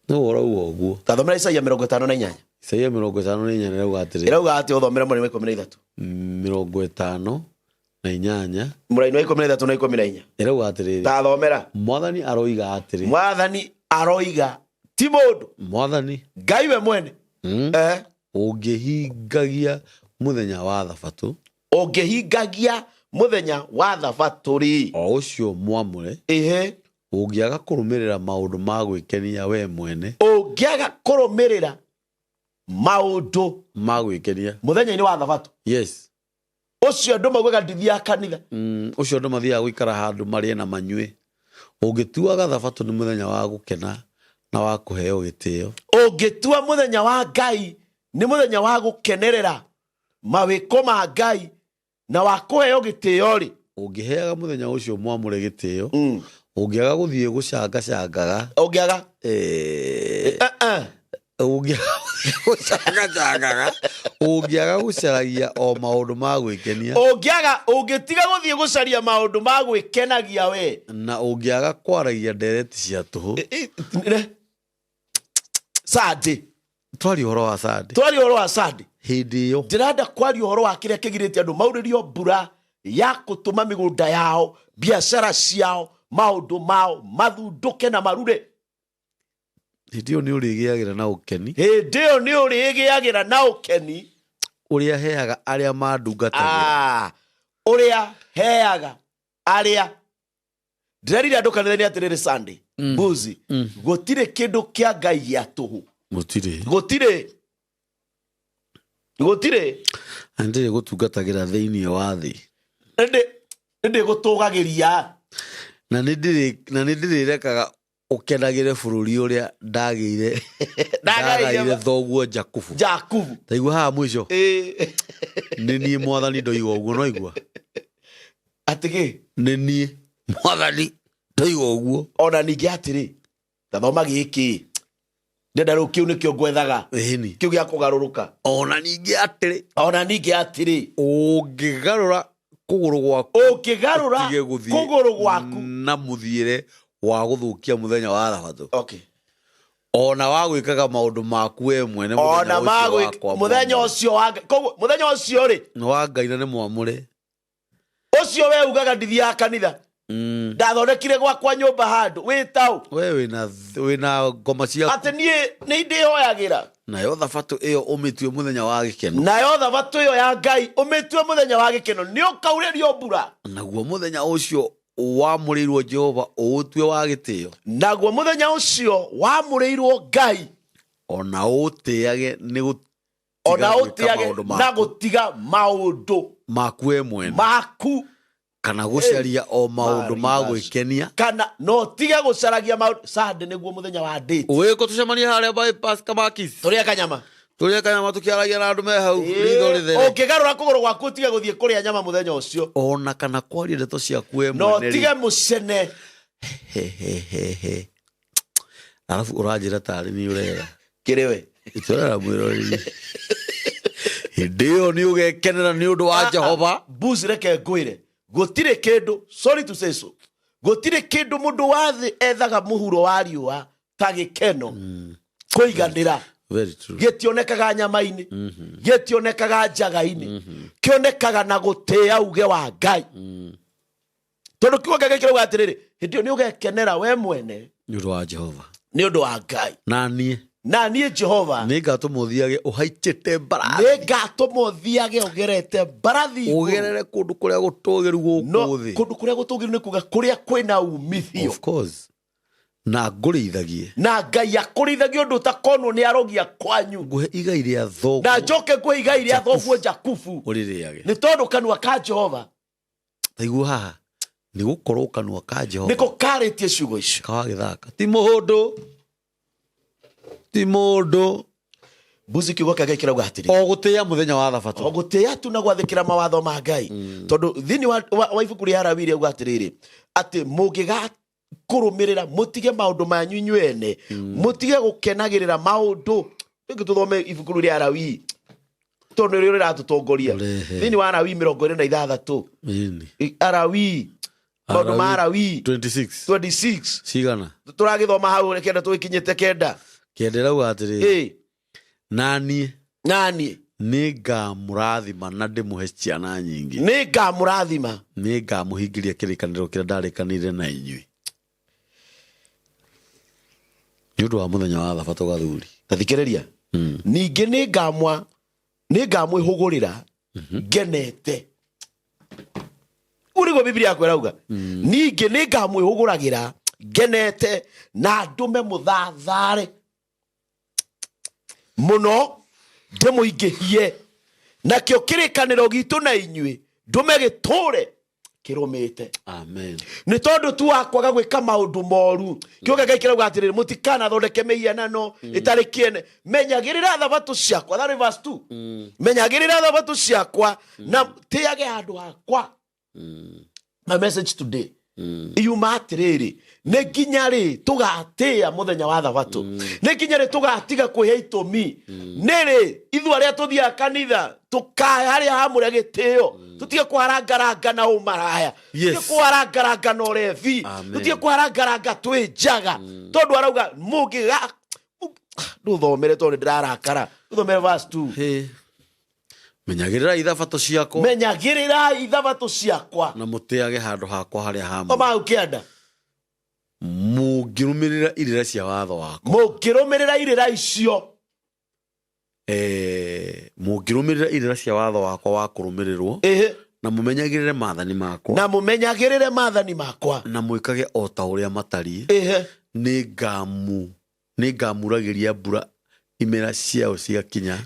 Speaker 1: No ũrauga ũguo.
Speaker 2: Tathomera Isaia 58.
Speaker 1: Isaia 58 irauga atĩrĩ.
Speaker 2: Irauga atĩ ũthomera mũrĩ wa 13.
Speaker 1: 58 na 8.
Speaker 2: Mũrĩ wa 13 na 14.
Speaker 1: Irauga atĩrĩ.
Speaker 2: Tathomera.
Speaker 1: Mwathani aroiga atĩrĩ.
Speaker 2: Mwathani aroiga ti mũndũ.
Speaker 1: Mwathani.
Speaker 2: Ngai we mwene.
Speaker 1: Ũngĩhingagia mũthenya wa thabatũ.
Speaker 2: Ũngĩhingagia mũthenya wa thabatũ ri.
Speaker 1: O ũcio mwamũre. Ũngĩaga kũrũmĩrĩra maũndũ ma gwĩkenia we mwene. Ũngĩaga
Speaker 2: kũrũmĩrĩra maũndũ
Speaker 1: ma gwĩkenia
Speaker 2: mũthenya-inĩ wa thabatũ.
Speaker 1: Yes.
Speaker 2: Ũcio andũ maugaga ndithia kanitha.
Speaker 1: Ũcio andũ mathiaga gũikara handũ marĩe na manyue. Ũngĩtuaga thabatũ nĩ mũthenya wa gũkena na wa kũheo gĩtĩo. Ũngĩtua
Speaker 2: mũthenya wa Ngai nĩ mũthenya wa gũkenerera mawĩko ma Ngai na wa kũheo gĩtĩo ri.
Speaker 1: Ũngĩheaga mũthenya ũcio mwamũre gĩtĩo. Ũngĩaga gũthiĩ gũcangacangaga.
Speaker 2: Ũngĩaga
Speaker 1: gũcangacangaga. Ũngĩaga gũcaragia o maũndũ ma gwĩkenia.
Speaker 2: Ũngĩtiga gũthiĩ gũcaria maũndũ ma gwĩkenagia we.
Speaker 1: Na ũngĩaga kwaragia ndereti cia tũhũ.
Speaker 2: Sade.
Speaker 1: Twari ũhoro wa Sade.
Speaker 2: Hĩndĩ ĩyo ndĩrenda kwaria ũhoro wa kĩrĩa kĩgirĩtie andũ maurĩrio mbura ya gũtũma mĩgũnda yao, biacara ciao, maũndũ mao mathundũke na marure.
Speaker 1: Hĩndĩ ĩyo nĩ ũrĩgĩagĩra
Speaker 2: na ũkeni.
Speaker 1: Ũrĩa heaga arĩa mandungatagĩra.
Speaker 2: Ũrĩa heaga arĩa. Ndĩrerire andũ kanitha-inĩ atĩrĩrĩ Sunday. Mbuzi. Gũtirĩ kĩndũ kĩa Ngai gĩa tũhũ. Gũtirĩ.
Speaker 1: Ndĩrĩ gũtungatagĩra thĩinĩ wa thĩ.
Speaker 2: Ndĩ gũtũgagĩria.
Speaker 1: Na nĩ ndĩrĩrekaga ũkenagĩre bũrũri ũrĩa ndagaire thoguo Jakubu. Taigua haha mũico. Nĩ niĩ mwathani ndoiga ũguo, no igua.
Speaker 2: Atĩgĩ.
Speaker 1: Nĩ niĩ mwathani ndoiga ũguo.
Speaker 2: Ona ningĩ atĩrĩ. Tathoma gĩkĩ. Ndenda rĩu kĩu nĩkĩo ngwethaga. Kĩu gĩa kũgarũrũka.
Speaker 1: Ona ningĩ atĩrĩ. Ũngĩgarũra kũgũrũ gwaku na mũthiĩre wa gũthũkia mũthenya wa thabatũ. Ona wa gwĩkaga maũndũ maku we mwene
Speaker 2: mũthenya ũcio rĩ.
Speaker 1: Nĩ wa Ngai na nĩ mwamũre.
Speaker 2: Ũcio we ugaga ndithia kanitha. Ndathondekire gwakwa nyũmba handũ wĩtaũ.
Speaker 1: We wĩna ngoma ciaku.
Speaker 2: Atĩ niĩ nĩ ndĩhoyagĩra.
Speaker 1: Nayo thabatũ ĩyo ũmĩtue mũthenya wa gĩkeno.
Speaker 2: Nayo thabatũ ĩyo ya Ngai ũmĩtue mũthenya wa gĩkeno. Nĩ ũkaurĩrio mbura.
Speaker 1: Naguo mũthenya ũcio wamũrĩirwo Jehova ũũtue wa gĩtĩo.
Speaker 2: Naguo mũthenya ũcio wamũrĩirwo Ngai.
Speaker 1: Ona ũtĩage
Speaker 2: na gũtiga maũndũ
Speaker 1: maku we mwene. Kana gũcaria o maũndũ ma gwĩkenia.
Speaker 2: Kana no tige gũcaragia maũndũ. Sande nĩguo mũthenya wa date.
Speaker 1: Ũgĩko tũcemanie harĩa bypass Kamakis.
Speaker 2: Tũrĩa kanyama
Speaker 1: tũkĩaragia na andũ me hau ritho rĩthere.
Speaker 2: Ũngĩgarũra kũgũrũ gwaku ũtige gũthiĩ kũrĩa nyama mũthenya ũcio.
Speaker 1: Ona kana kwaria ndeto ciaku we
Speaker 2: mwene. No tige mũcene.
Speaker 1: Alafu ũranjĩra tarĩ nĩ ũrega.
Speaker 2: Kĩrĩ we.
Speaker 1: Itũrera mwĩroreri. Hĩndĩ ĩyo nĩ ũgekenera nĩ ũndũ wa Jehova.
Speaker 2: Mbuzi reke ngwĩre. Gũtirĩ kĩndũ, sorry to say so. Gũtirĩ kĩndũ mũndũ wa thĩ ethaga mũhuro wa riũa ta gĩkeno. Kũiganĩra.
Speaker 1: Very true.
Speaker 2: Gĩtionekaga nyama-inĩ. Gĩtionekaga njaga-inĩ. Kĩonekaga na gũtĩĩa uge wa Ngai. tondu kiugo gĩake kĩrauga atĩrĩrĩ hĩndĩ ĩyo nĩ ũgekenera we mwene
Speaker 1: nĩ ũndũ wa Jehova
Speaker 2: nĩ ũndũ wa Ngai
Speaker 1: na
Speaker 2: niĩ Jehova
Speaker 1: nĩ ngatũmũthiage ũhaicĩte mbarathi
Speaker 2: nĩ ngatũmũthiage ũgerete mbarathi
Speaker 1: ũgerere kũndũ kũrĩa gũtũgĩru gũkũ thĩ
Speaker 2: kũndũ kũrĩa gũtũgĩru nĩ kuga kũrĩa kwĩna umithio
Speaker 1: of course na ngũrĩithagie
Speaker 2: na Ngai akũrĩithagie ũndũ ũtakonwo nĩ arogia kwanyu
Speaker 1: ngũhe igai rĩa thoguo
Speaker 2: na njoke ngũhe igai rĩa thoguo Jakubu
Speaker 1: ũrĩrĩage
Speaker 2: nĩ tondũ kanua ka Jehova
Speaker 1: taiguo haha nĩ gũkorwo kanua ka Jehova
Speaker 2: nĩko karĩtie ciugo icio
Speaker 1: kawa gĩthaka ti mũndũ
Speaker 2: Mbuzi kiugo kĩake kĩrauga atĩrĩrĩ
Speaker 1: o gũtĩĩa mũthenya wa Thabatũ
Speaker 2: o gũtĩĩa tu na gwathĩkĩra mawatho ma Ngai tondũ thĩinĩ wa ibuku rĩa Alawii auga atĩrĩrĩ atĩ mũngĩgakũrũmĩrĩra mũtige maũndũ manyu inyuĩ ene mũtige gũkenagĩrĩra maũndũ rĩngĩ tũthome ibuku rĩa Alawii tondũ nĩrĩo rĩratũtongoria thĩinĩ wa Alawii 26 Alawii maũndũ ma Alawii 26
Speaker 1: cigana
Speaker 2: tũragĩthoma hau kenda tũgĩkinyĩte kenda
Speaker 1: rauga atĩrĩrĩ naniĩ nĩ ngamũrathima na ndĩmũhe ciana nyingĩ
Speaker 2: nĩ ngamũrathima
Speaker 1: nĩ ngamũhingĩria kĩrĩkanĩro kĩrĩa ndarĩkanĩire na inyuĩ nĩ ũndũ wa mũthenya wa Thabatũ gathuri
Speaker 2: tathikĩrĩria ningĩ nĩ ngamwĩhũgũrĩra ngenete ũrĩgo Biblia yakwa ĩrauga ningĩ nĩ ngamwĩhũgũragĩra ngenete na ndũme mũthathare mũno ndĩmũingĩhie nakĩo kĩrĩkanĩro gitũ na inyuĩ ndũme gĩtũũre kĩrũmĩte
Speaker 1: amen
Speaker 2: nĩ tondũ tu wa kwaga gwĩka maũndũ moru kiugo gĩake kĩrauga atĩrĩrĩ mũtikanathondeke mĩhianano ĩtarĩ kĩene menyagĩrĩra Thabatũ ciakwa that is verse 2 menyagĩrĩra Thabatũ ciakwa na tĩage handũ hakwa my message today iyuma atĩrĩrĩ nĩ nginya rĩ tũgatĩa mũthenya wa Thabatũ nĩ nginya rĩ tũgatiga kwĩhe itũmi nĩ rĩ ithuĩ arĩa tũthiaga kanitha tũkahe harĩa hamũre gĩtĩo tũtige kũharangaranga na ũmaraya tũtige kũharangaranga na ũrebi tũtige kũharangaranga twĩ njaga tondũ arauga ndũthomere tondũ ndĩrarakara ndũthomere verse 2
Speaker 1: menyagĩrĩrai Thabatũ ciakwa
Speaker 2: menyagĩrĩrai Thabatũ ciakwa
Speaker 1: na mũtĩage handũ hakwa harĩa hamwe
Speaker 2: oma ũkĩenda
Speaker 1: mũngĩrũmĩrĩra irĩra cia watho wakwa
Speaker 2: mũngĩrũmĩrĩra irĩra icio
Speaker 1: mũngĩrũmĩrĩra irĩra cia watho wakwa wa kũrũmĩrĩrwo na mũmenyagĩrĩre maathani makwa na mwĩkage o ta ũrĩa matariĩ nĩ ngamuragĩria mbura imera ciayo ciakinya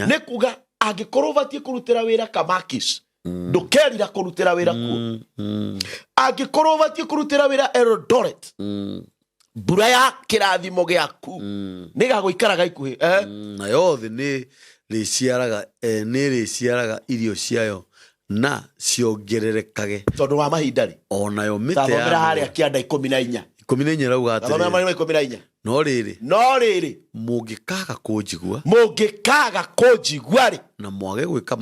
Speaker 2: nĩ kuga angĩkorwo ũbatiĩ kũrutĩra wĩra Kamakis ndũkerira kũrutĩra wĩra kuo angĩkorwo ũbatiĩ kũrutĩra wĩra Eldoret mbura ya kĩrathimo gĩaku nĩ gagũikaraga ikuhĩ
Speaker 1: na yothe nĩ rĩciaraga irio ciayo na ciongererekage
Speaker 2: tondũ wa mahinda rĩ
Speaker 1: onayo
Speaker 2: mĩtĩ ya harĩa kĩanda 14
Speaker 1: rauga atĩrĩrĩ no rĩrĩ mũngĩkaga kũnjigua rĩ na mwage gwĩka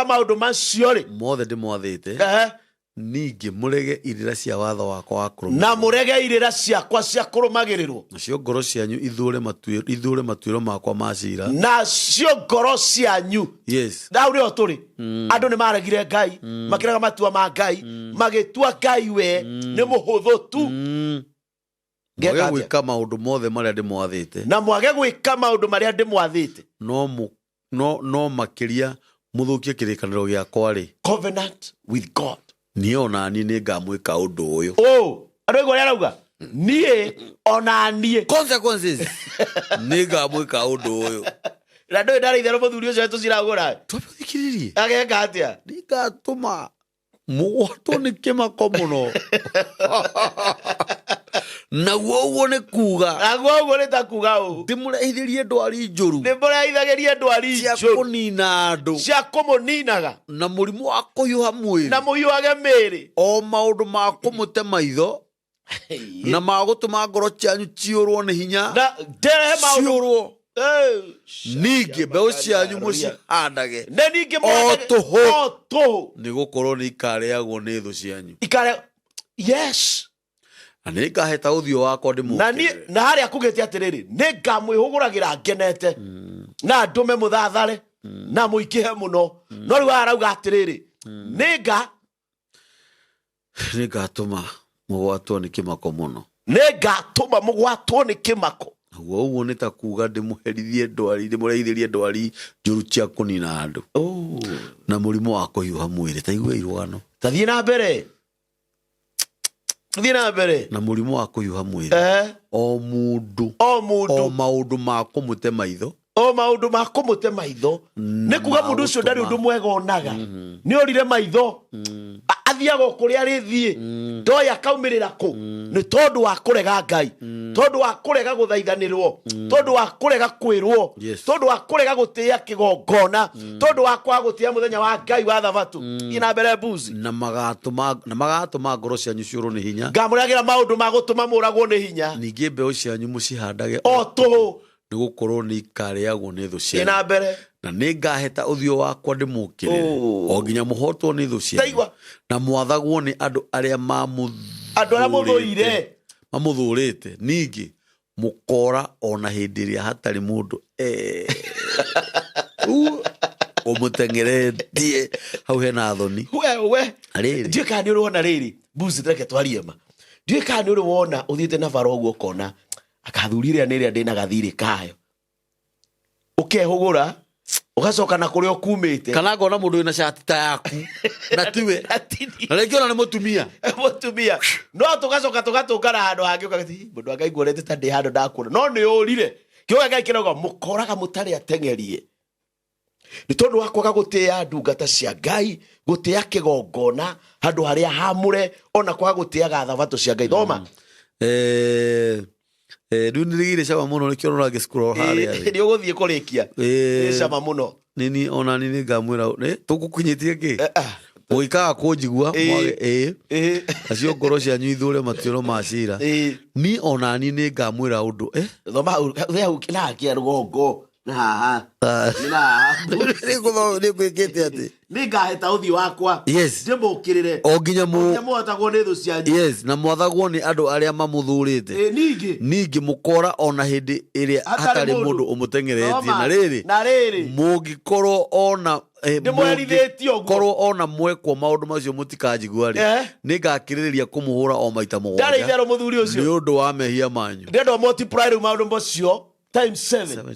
Speaker 1: maũndũ macio rĩ mothe ndĩmwathĩte ningĩ mũrege irĩra cia watho wakwa wa kũrũmĩrĩrwo
Speaker 2: na mũrege irĩra ciakwa cia kũrũmagĩrĩrwo
Speaker 1: nacio ngoro cianyu ithũre matuĩro makwa ma ciira
Speaker 2: nacio ngoro cianyu hau nĩho tũrĩ andũ nĩ maregire Ngai makĩrega matua ma Ngai magĩtua Ngai we nĩ mũhũthũ tu
Speaker 1: mwage gwĩka maũndũ mothe marĩa ndĩmwathĩte
Speaker 2: na mwage gwĩka maũndũ marĩa ndĩmwathĩte
Speaker 1: no makĩria mũthũkie kĩrĩkanĩro gĩakwa rĩ
Speaker 2: covenant with God
Speaker 1: niĩ onaniĩ nĩ ngamwĩka ũndũ ũyũ
Speaker 2: andũ aigua ũrĩa arauga niĩ onaniĩ
Speaker 1: consequences nĩ ngamwĩka ũndũ ũyũ
Speaker 2: na ndũĩ ndarĩ itherũ mũthuri ũcio tũciragũra
Speaker 1: twambĩthikĩrĩrie
Speaker 2: ageka atĩa
Speaker 1: nĩ ngatũma mũgwatwo nĩ kĩmako mũno naguo ũguo nĩ ta kuga ndĩmũrehithĩrie ndwari njũru cia kũnina andũ
Speaker 2: cia kũmũninaga
Speaker 1: na mũrimũ wa kũhiũha mwĩrĩ
Speaker 2: na mũhiũhage mĩĩrĩ
Speaker 1: o maũndũ ma kũmũte maitho na ma gũtũma ngoro cianyu ciũrwo nĩ hinya ciũrwo ningĩ mbeũ cianyu mũcihandage o tũhũ nĩ gũkorwo nĩ ikarĩagwo nĩ thũ cianyu na nĩ ngaheta ũthiũ wakwa ndĩmũkĩrĩre
Speaker 2: na harĩa kugĩte atĩrĩrĩ nĩ ngamwĩhũgũragĩra ngenete na ndũme mũthathare na mũingĩhe mũno no rĩu arauga atĩrĩrĩ nĩnga
Speaker 1: nĩngatũma mũgwatwo nĩ kĩmako mũno.
Speaker 2: Nĩngatũma mũgwatwo nĩ kĩmako.
Speaker 1: Ũguo nĩ ta kuuga ndĩmũherithie ndwari, ndĩmũrehithĩrie ndwari njũru cia kũnina andũ na mũrimũ wa kũhiũha mwĩrĩ. Ta igua irũgano,
Speaker 2: ta thiĩ na mbere, thiĩ na mbere.
Speaker 1: Na mũrimũ wa kũhiũha mwĩrĩ, o mũndũ o maũndũ ma kũmũte maitho,
Speaker 2: o maũndũ ma kũmũte maitho. Nĩ kuga mũndũ ũcio ndarĩ ũndũ mwega onaga, nĩ orire maitho, athiaga kũrĩa arĩthiĩ, ndoĩ akaumĩrĩra kũ. Nĩ tondũ wa kũrega Ngai, tondũ wa kũrega gũthaithanĩrwo, tondũ wa kũrega kwĩrwo, tondũ wa kũrega gũtĩĩa kĩgongona, tondũ wa kwaga gũtĩĩa mũthenya wa Ngai wa Thabatũ. Ina mbere mbuzi
Speaker 1: na magatũma ngoro cianyu ciũrwo nĩ hinya.
Speaker 2: Ngamũragĩra maũndũ ma gũtũma mũragwo nĩ hinya.
Speaker 1: Ningĩ mbeũ cianyu mũcihandage
Speaker 2: o tũhũ,
Speaker 1: nĩ gũkorwo nĩ ikarĩagwo nĩ thũ cianyu.
Speaker 2: Ina mbere
Speaker 1: na nĩngaheta ũthiũ wakwa ndĩmũkĩrĩre o nginya mũhotwo nĩ thũ cianyu na mwathagwo nĩ andũ arĩa mamũthũrĩte. Ningĩ mũkora ona hĩndĩ ĩrĩa hatarĩ mũndũ ũmũteng'eretie hau hena thoni.
Speaker 2: we ndiũĩ kana nĩ ũrĩwona rĩrĩ mbuzi, reke twarie ma. Ndiũĩ kana nĩ ũrĩwona ũthiĩte na bara ũguo ũkona akathuri rĩrĩa nĩ rĩrĩa ndĩna gathirĩ kayo, ũkehũgũra ũgacoka na kũrĩa ũkumĩte,
Speaker 1: kana ngona mũndũ wĩna shati ta yaku na tiwe na rĩngĩ ona nĩ mũtumia
Speaker 2: no tũgacoka tũgatũngana handũ hangĩ ũkagati mũndũ akaiguorete ta ndĩ handũ ndakuona, no nĩ ũrire. Kĩoga Ngai kĩroga mũkoraga mũtarĩ ateng'erie nĩ tondũ wa kwaga gũtĩĩa ndungata cia Ngai, gũtĩĩa kĩgongona handũ harĩa hamũre, ona kwaga gũtĩĩaga Thabatũ cia Ngai. Thoma
Speaker 1: rĩu nĩrĩgire cama mũno nĩkĩo ũrora ngĩcukũra harĩa
Speaker 2: nĩ ũgũthiĩ kũrĩkia nĩ cama mũno.
Speaker 1: Nini ona nini ngamwĩra tũgũkinyĩtie kĩ mũgĩkaga kũnjigua mwage acio ngoro cianyu ithũre matuĩro ma cira. Ni ona ni nĩ ngamwĩra ũndũ
Speaker 2: thoma na kia rũgongo na haha
Speaker 1: nĩgwĩkĩte atĩ
Speaker 2: nĩngaheta ũthiũ wakwa ndĩmũkĩrĩre
Speaker 1: o nginya
Speaker 2: mũhotagwo nĩ thũ cianyu
Speaker 1: na mwathagwo nĩ andũ arĩa mamũthũrĩte. Ningĩ mũkora ona hĩndĩ ĩrĩa hatarĩ mũndũ ũmũteng'eretie. Na rĩrĩ mũngĩkorwo ona korwo ona mwekwo maũndũ macio mũtikanjigua-rĩ, nĩngakĩrĩrĩria kũmũhũra o maita mũgwanja nĩ ũndũ wa mehia manyu.
Speaker 2: Ndĩrenda multiply rĩu maũndũ macio times 7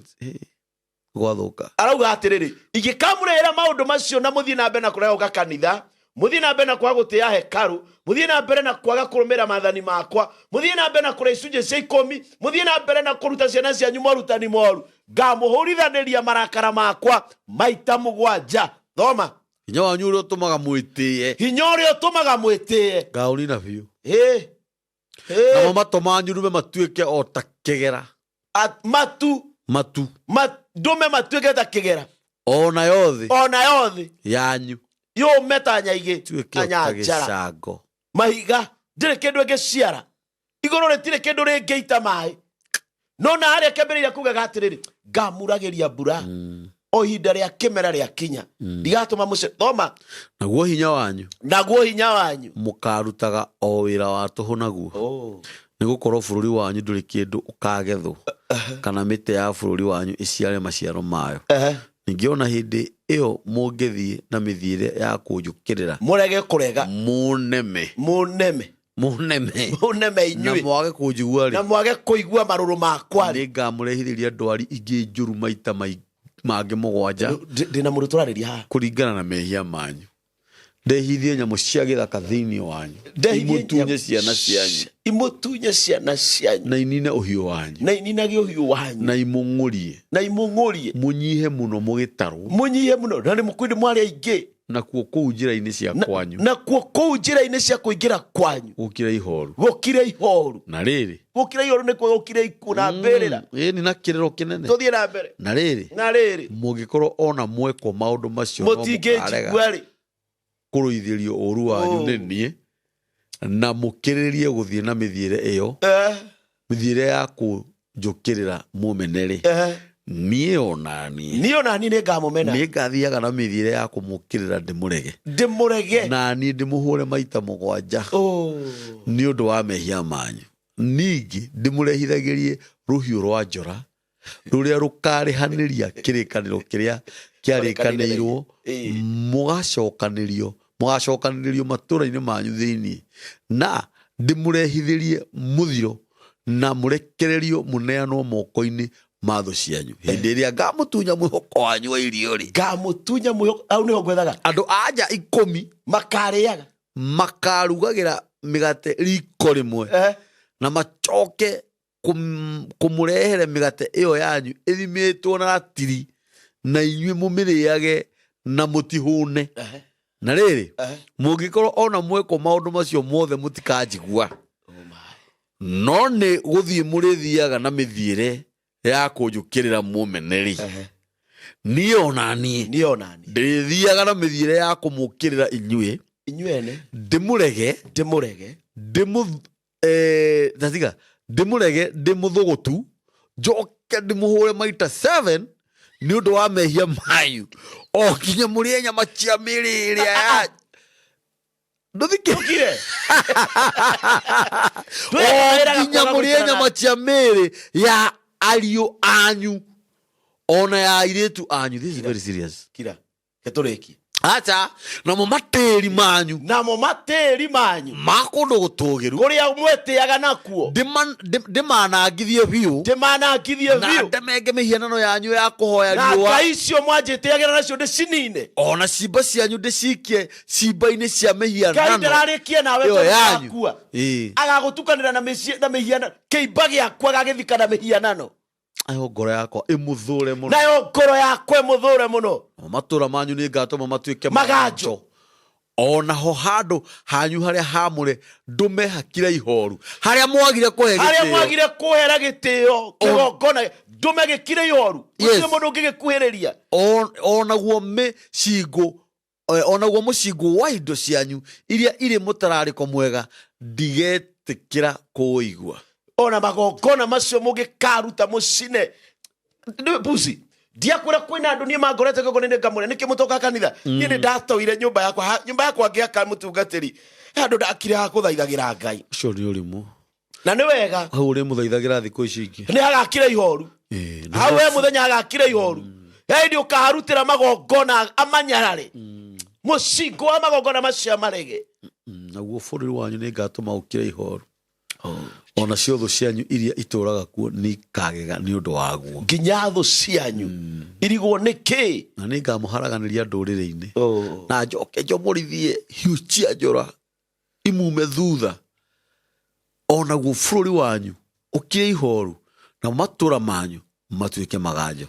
Speaker 1: gwathũka.
Speaker 2: Arauga atĩrĩrĩ, ingĩkamũrehera maũndũ macio na mũthiĩ na mbere na kũrega kanitha, mũthiĩ na mbere na kwaga gũtĩĩa hekaru, mũthiĩ na mbere na kwaga kũrũmĩrĩra maathani makwa, mũthiĩ na mbere na kũrĩa icunjĩ cia 10, mũthiĩ na mbere na kũruta ciana cianyu morutani moru, ngamũhũrithanĩria marakara makwa maita mũgwanja. Thoma
Speaker 1: hinya wanyu ũrĩa ũtũmaga mwĩtĩe,
Speaker 2: hinya ũrĩa ũtũmaga mwĩtĩe
Speaker 1: ngaũnina biũ. Namo matũ manyu rume matuĩke o ta kĩgera,
Speaker 2: ndũme matuĩke ta kĩgera,
Speaker 1: ona yothe yanyu
Speaker 2: yũme ta nyaigĩ
Speaker 1: tuĩke ta gĩcango.
Speaker 2: Mahiga ndĩrĩ kĩndũ ĩngĩciara, igũrũ rĩtirĩ kĩndũ rĩngĩita maĩ. No na harĩa kĩambĩrĩria kuugaga atĩrĩrĩ, ngamuragĩria mbura o ihinda rĩa kĩmera rĩa kinya, ndigatũma mũce. Thoma
Speaker 1: naguo hinya wanyu mũkarutaga o wĩra wa tũhũ naguo, nĩ gũkorwo bũrũri wanyu ndũrĩ kĩndũ ũkagethwo kana mĩtĩ ya bũrũri wanyu ĩciare maciaro mayo. Ningĩ ona hĩndĩ ĩyo mũngĩthiĩ na mĩthiĩre ya kũnjũkĩrĩra,
Speaker 2: mũrege kũrega,
Speaker 1: mũneme
Speaker 2: inyuĩ,
Speaker 1: na mwage kũnjigua-rĩ,
Speaker 2: na mwage kũigua marũrũ makwa,
Speaker 1: nĩngamũrehithĩria ndwari ingĩ njũru maita mangĩ mũgwanja
Speaker 2: ndĩna mũndũ tũrarĩria haha
Speaker 1: kũringana na mehia manyu. Ndehithie nyamũ cia gĩthaka thĩinĩ wanyu, imũtunye ciana cianyu, na inine ũhiũ wanyu, na imũng'ũrie, mũnyihe mũno mũgĩtarwo, na nĩ mũkwĩndĩ mwarĩ aingĩ, nakuo kũu njĩra-inĩ cia kũingĩra kwanyu gũkire ihoru. Na rĩrĩ
Speaker 2: gũkire ihoru nĩkuo gũkire ikuũ na mbĩrĩra.
Speaker 1: Ĩni na kĩrĩro kĩnene.
Speaker 2: Tũthiĩ na mbere.
Speaker 1: Na rĩrĩ mũngĩkorwo ona mwekwo maũndũ macio
Speaker 2: mũtingĩnjigua-rĩ,
Speaker 1: kũrũithĩrio ũru wanyu nĩ niĩ, na mũkĩrĩrie gũthiĩ na mĩthiĩre ĩyo, mĩthiĩre ya kũnjũkĩrĩra mũmene-rĩ, niĩ ona niĩ nĩngamũmena, nĩngathiaga na mĩthiĩre ya kũmũkĩrĩra ndĩmũrege, na niĩ ndĩmũhũre maita mũgwanja nĩ ũndũ wa mehia manyu. Ningĩ ndĩmũrehithagĩrie rũhiũ rwa njora ruria rukarihanĩria kĩrĩkanĩro kĩrĩa kĩarĩkanĩirwo mũgacokanĩrio matũũra-inĩ manyu thĩinĩ na ndĩmũrehithĩrie mũthiro na mũrekererio mũneanwo moko-inĩ ma thũ cianyu hĩndĩ ĩrĩa ngamũtunya mwĩhoko wanyu wa irio rĩ
Speaker 2: ngamũtunya mwĩhoko au nĩho ngwethaga
Speaker 1: andũ anja 10
Speaker 2: makarĩaga
Speaker 1: makarugagĩra mĩgate riko rĩmwe na macoke kũmũrehere mĩgate ĩyo yanyu ĩthimĩtwo na ratiri na inyuĩ mũmĩrĩage na mũtihũne na rĩrĩ mũngĩkorwo ona mweko maũndũ macio mothe mũtikanjigua no nĩ gũthiĩ mũrĩthiaga na mĩthiĩre ya kũnjũkĩrĩra mũmeneri niĩ onaniĩ ndĩthiaga na mĩthiĩre ya kũmũkĩrĩra inyuĩ ndĩmũrege ndĩmũthũgũtu njoke ndĩmũhũre maita 7 nĩ ũndũ wa mehia manyu o nginya mũrĩe nyama cia mĩĩrĩ ĩrĩa ya ndũthikĩrire nginya mũrĩe nyama cia mĩĩrĩ ya ariũ anyu ona ya airĩtu anyu. This is very serious.
Speaker 2: Kira ketũrĩkie
Speaker 1: acha namo matĩri manyu makũndũ gũtũgĩru
Speaker 2: kũrĩa mwĩtĩaga nakuo
Speaker 1: ndĩmanangithie biũ na ndemenge mĩhianano yanyu ya kũhoya riũa
Speaker 2: na ngai icio mwanjĩtĩagĩra nacio ndĩcinine
Speaker 1: ona ciimba cianyu ndĩcikie ciimba-inĩ cia mĩhianano
Speaker 2: ngai ndararĩkie nawe yakua agagũtukanĩra na mĩhianano kĩimba gĩakwa gagĩthika na mĩhianano
Speaker 1: nayo ngoro yakwa ĩmũthũre
Speaker 2: mũno
Speaker 1: matũũra manyu nĩ ngatũma matuĩke maganjo onaho handũ hanyu harĩa hamũre ndũmehakira ihooru harĩa mwagire
Speaker 2: kũhera gĩtĩo kĩgongona ndũmegĩkire ihooru gũtirĩ mũndũ ũngĩgĩkuhĩrĩria
Speaker 1: onaguo mũcingo wa indo cianyu iria irĩ mũtararĩko mwega ndigetĩkĩra kũũigua
Speaker 2: ona magongona macio mũngĩkaruta mũcine pusi ndiakwĩra kwĩna andũ niĩ mangorete kĩgongona-inĩ ngamũre nĩkĩ mũtoka kanitha niĩ nĩ ndatoire nyũmba yakwa ngĩaka mũtungatĩri andũ ndakire ha kũthaithagĩra Ngai
Speaker 1: ũcio nĩ ũrimũ
Speaker 2: na nĩ wega
Speaker 1: hau ũrĩmũthaithagĩra thikũ ici ingĩ
Speaker 2: nĩ agakire ihooru hau mũthenya agakire ihooru hĩndĩ ũkaharutĩra magongona amanyarare mũcingo wa magongona macio marege
Speaker 1: naguo bũrũri wanyu nĩ ngatũma ũkire ihooru ona cio thũ cianyu iria itũraga kuo nĩ ikagega nĩ ũndũ waguo
Speaker 2: nginya thũ cianyu irigwo nĩkĩ
Speaker 1: na nĩ ngamũharaganĩria ndũrĩrĩ-inĩ na njoke njomorithie hiũ cia njora imume thutha onaguo bũrũri wanyu ũkire ihooru na matũũra manyu matuĩke maganjo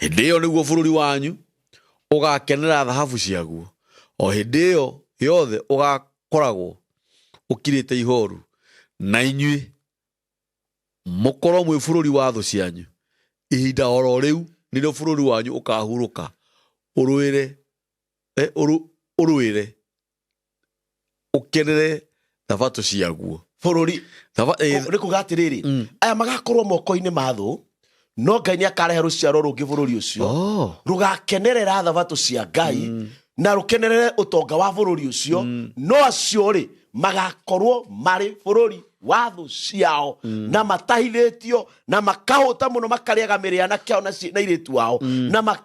Speaker 1: hĩndĩ ĩyo nĩguo bũrũri wanyu ũgakenera thahabu ciaguo o hĩndĩ ĩyo yothe ũgakoragwo ũkirĩte ihooru na inyuĩ mũkorwo mwĩ bũrũri wa thũ cianyu ihinda oro rĩu nĩrĩo bũrũri wanyu ũkahurũka ũrũĩre ũkenere thabatũ ciaguo
Speaker 2: bũrũri nĩ kuga atĩrĩrĩ aya magakorwo moko-inĩ ma thũ no Ngai nĩ akarehe rũciaro rũngĩ bũrũri ũcio rũgakenerera thabatũ cia Ngai na rũkenerere ũtonga wa bũrũri ũcio no acio rĩ magakorwo marĩ bũrũri wa thũ ciao na matahithĩtio na makahũta mũno makarĩaga mĩrĩana kĩao na irĩtu wao na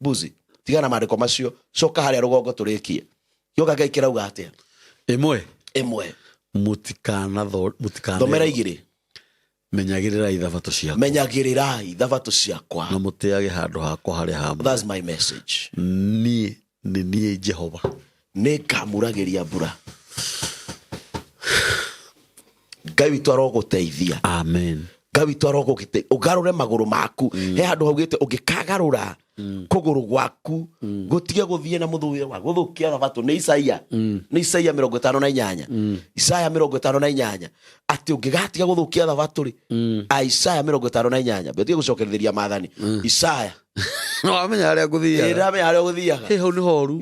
Speaker 2: buzi tigana maandĩko macio coka harĩa rũgongo tũrĩkie yoga Ngai kĩrauga atĩa ĩmwe thomera 2
Speaker 1: menyagĩrĩrai thabatũ ciakwa na mũtĩage handũ hakwa harĩa hamwe.
Speaker 2: That's my message.
Speaker 1: Niĩ Jehova
Speaker 2: nĩ ngamuragĩria mbura. Ngai witũ arogũteithia.
Speaker 1: Amen.
Speaker 2: Ngai witũ arogũteithia ũgarũre magũrũ maku he handũ haugĩte ũngĩkagarũra kũgũrũ gwaku gũtige gũthiĩ na mũthũire wa gũthũkia thabatũ nĩ Isaia 58 Isaia 58 atĩ ũngĩgatiga gũthũkia thabatũ rĩ Isaia 58 betige gũcokereria maathani Isaia
Speaker 1: no amenya harĩa ngũthiaga hau nĩ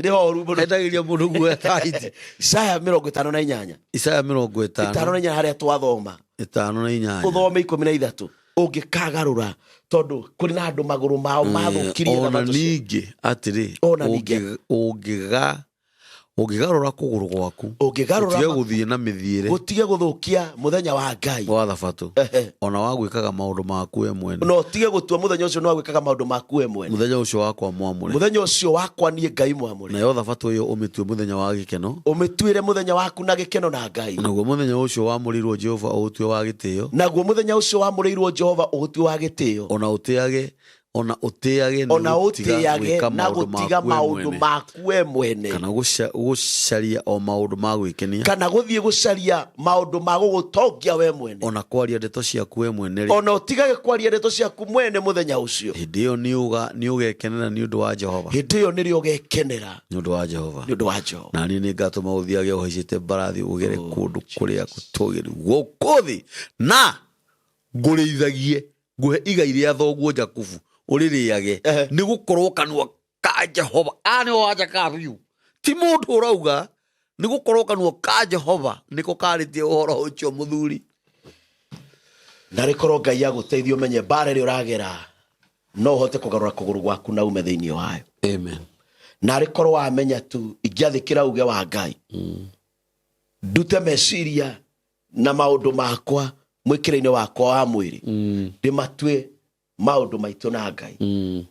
Speaker 1: horu hendagĩria mũndũ guoya taiti
Speaker 2: Isaia 58 harĩa twathoma
Speaker 1: 5:8
Speaker 2: ũthome 13 ũngĩkagarũra tondũ kũrĩ na andũ magũrũ mao mathũkirie
Speaker 1: ona ningĩ atĩrĩ Ũngĩgarũra kũgũrũ gwaku,
Speaker 2: ũngĩgarũra
Speaker 1: ũtige gũthiĩ na mĩthiĩre,
Speaker 2: gũtige gũthũkia mũthenya wa Ngai
Speaker 1: wa Thabatũ, ona wa gwĩkaga maũndũ maku we mwene.
Speaker 2: no tige gũtua mũthenya ũcio no gwĩkaga maũndũ maku we mwene.
Speaker 1: Mũthenya ũcio wakwa mwamũre,
Speaker 2: mũthenya ũcio wakwa niĩ Ngai mwamũre,
Speaker 1: nayo Thabatũ ĩyo ũmĩtue mũthenya wa gĩkeno,
Speaker 2: ũmĩtuĩre mũthenya waku na gĩkeno na Ngai.
Speaker 1: naguo mũthenya ũcio wamũrĩirwo Jehova ũũtue wa gĩtĩĩo,
Speaker 2: naguo mũthenya ũcio wamũrĩirwo Jehova ũgũtue wa gĩtĩĩo,
Speaker 1: ona ũtĩage
Speaker 2: ona ũtĩage na gũtiga maũndũ maku we mwene,
Speaker 1: kana gũcaria o maũndũ ma gwĩkenia,
Speaker 2: kana gũthiĩ gũcaria maũndũ ma gũgũtongia we mwene,
Speaker 1: ona kwaria ndeto ciaku we mwene,
Speaker 2: ona ũtigage kwaria ndeto ciaku mwene mũthenya ũcio.
Speaker 1: hĩndĩ ĩyo nĩ ũgekenera nĩ ũndũ wa Jehova,
Speaker 2: hĩndĩ ĩyo nĩrĩo ũgekenera
Speaker 1: nĩ ũndũ wa Jehova,
Speaker 2: nĩ ũndũ wa Jehova.
Speaker 1: na niĩ nĩ ngatũma ũthiage ũhaicĩte mbarathi ũgere kũndũ kũrĩa gũtũũgĩru gũkũ thĩ, na ngũrĩithagie ngũhe igai rĩa thoguo Jakubu ũrĩrĩage, nĩ gũkorwo kanua ka Jehova nĩo wanjaka biũ, ti mũndũ ũrauga, nĩ gũkorwo kanua ka Jehova nĩko karĩtie ũhoro ũcio mũthuri.
Speaker 2: Na rĩkorwo Ngai agũteithie ũmenye mbara ĩrĩa ũragera no ũhote kũgarũra kũgũrũ gwaku na ume thĩinĩ wayo.
Speaker 1: Amen.
Speaker 2: Na rĩkorwo wamenya tu ingĩathĩkĩra uge wa Ngai, ndute meciria na maũndũ makwa mwĩkĩre-inĩ wakwa wa mwĩrĩ, ndĩmatue maũndũ maitũ na Ngai,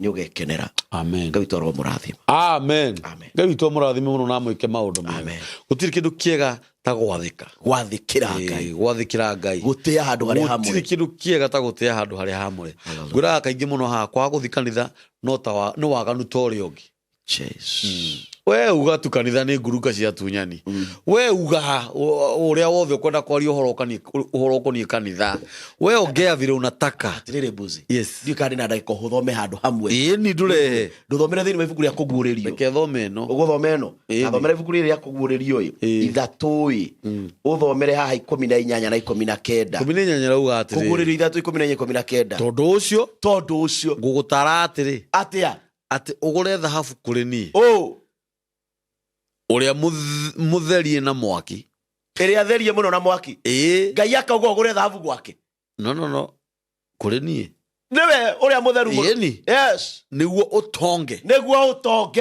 Speaker 2: nĩ ũgekenera.
Speaker 1: Amen.
Speaker 2: Ngai witũ arogwo mũrathime.
Speaker 1: Amen.
Speaker 2: Amen.
Speaker 1: Ngai witũ mũrathime mũno na mwĩke maũndũ mega. Gũtirĩ kĩndũ kĩega ta gwathĩka,
Speaker 2: gwathĩkĩra Ngai,
Speaker 1: gwathĩkĩra Ngai,
Speaker 2: gũtĩa handũ harĩa hamwe.
Speaker 1: Gũtirĩ kĩndũ kĩega ta gũtĩa handũ harĩa hamwe. Ngwĩraga kaingĩ mũno haha kwaga gũthiĩ kanitha nĩ waganu ta ũrĩa ũngĩ. We uga tu kanitha nĩ ngurunga cia tunyani, we uga ũrĩa wothe ũkwenda kwaria ũhoro ũkoniĩ kanitha, we ongea vile unataka.
Speaker 2: Atirĩrĩ mbuzi,
Speaker 1: yes,
Speaker 2: ndiũ kana nĩ ndagĩka ũthome handũ hamwe.
Speaker 1: Ni ndũrehe
Speaker 2: ndũthomere thĩinĩ wa ibuku rĩa kũguũrĩrio,
Speaker 1: reke thome ĩno,
Speaker 2: ũgũthome ĩno, na thomere ibuku rĩrĩa rĩa kũguũrĩrio ithatũ, ũthomere haha 18 na 19.
Speaker 1: 18 rauga atĩrĩ,
Speaker 2: kũguũrĩrio ithatũ 18 19.
Speaker 1: Tondũ ũcio ngũgũtara atĩrĩ,
Speaker 2: atĩa
Speaker 1: atĩ ũgũre thahabu kũrĩ niĩ, ũrĩa mũtherie na mwaki,
Speaker 2: ĩrĩa therie mũno na mwaki. Ngai akauga ũgũre thahabu gwake? No
Speaker 1: kũrĩ niĩ
Speaker 2: nĩwe ũrĩa mũtheru mũno. Yes,
Speaker 1: nĩguo ũtonge,
Speaker 2: na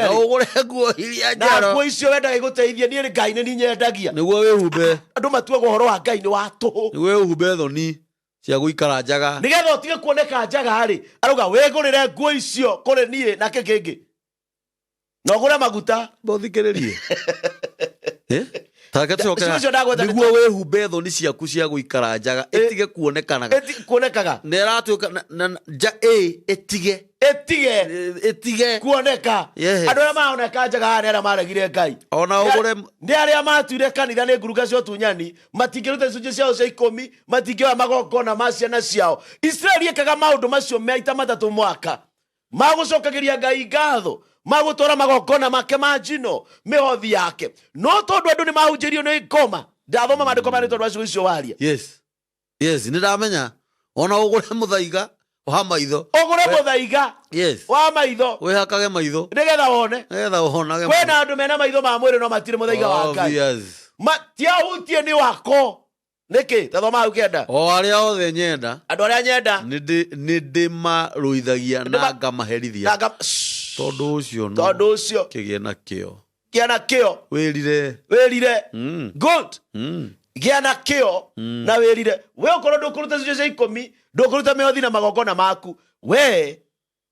Speaker 1: ũgũre nguo iria njero,
Speaker 2: na nguo icio wendaga igũteithie. Niĩ Ngai nĩ nyendagia,
Speaker 1: nĩguo wĩhumbe.
Speaker 2: Andũ matuaga ũhoro wa Ngai nĩ wa tũhũ,
Speaker 1: nĩguo wĩhumbe thoni cia gũikara njaga,
Speaker 2: nĩgetha ũtige kuoneka njaga-rĩ. Arauga wĩgũrĩre nguo icio kũrĩ niĩ na kĩngĩ na ũgũre maguta.
Speaker 1: Thikĩrĩrie nĩguo wĩhumbe thoni ciaku cia gũikara njaga, ĩtige kuonekanaga nĩ ĩratuĩka nja ĩtige kuoneka. Andũ arĩa maroneka njaga nĩ arĩa maregire Ngai, ona ũgũre nĩ arĩa matuire kanitha nĩ ngurunga cia ũtunyani, matingĩruta icunjĩ ciao cia 10, matingĩoya magongona ma ciana ciao. Israeli ĩkaga maũndũ macio maita 3 mwaka, magũcokagĩria Ngai ngatho, magũtwara magongona make ma njino, mĩhothi yake. No tondũ andũ nĩ mahunjĩrio nĩ ngoma, ndathoma maandĩko marĩ tondũ acio icio waria. Yes, nĩ ndamenya. Ona ũgũre mũthaiga wa maitho, ũgũre mũthaiga wa maitho, wĩhakage maitho nĩgetha wonage. Kwĩna andũ mena maitho ma mwĩrĩ no matirĩ mũthaiga wa Ngai, matiahutie nĩ wako. Nĩkĩ tathoma hau kenda, o arĩa othe nyenda, andũ arĩa nyenda nĩ ndĩmarũithagia na ngamaherithia. Tondũ ũcio kĩgĩe na kĩo, wĩrire good, gĩa na kĩo na wĩrire. We ũkorwo ndũkũruta icunjĩ cia 10, ndũkũruta mĩhothi na magongona maku, we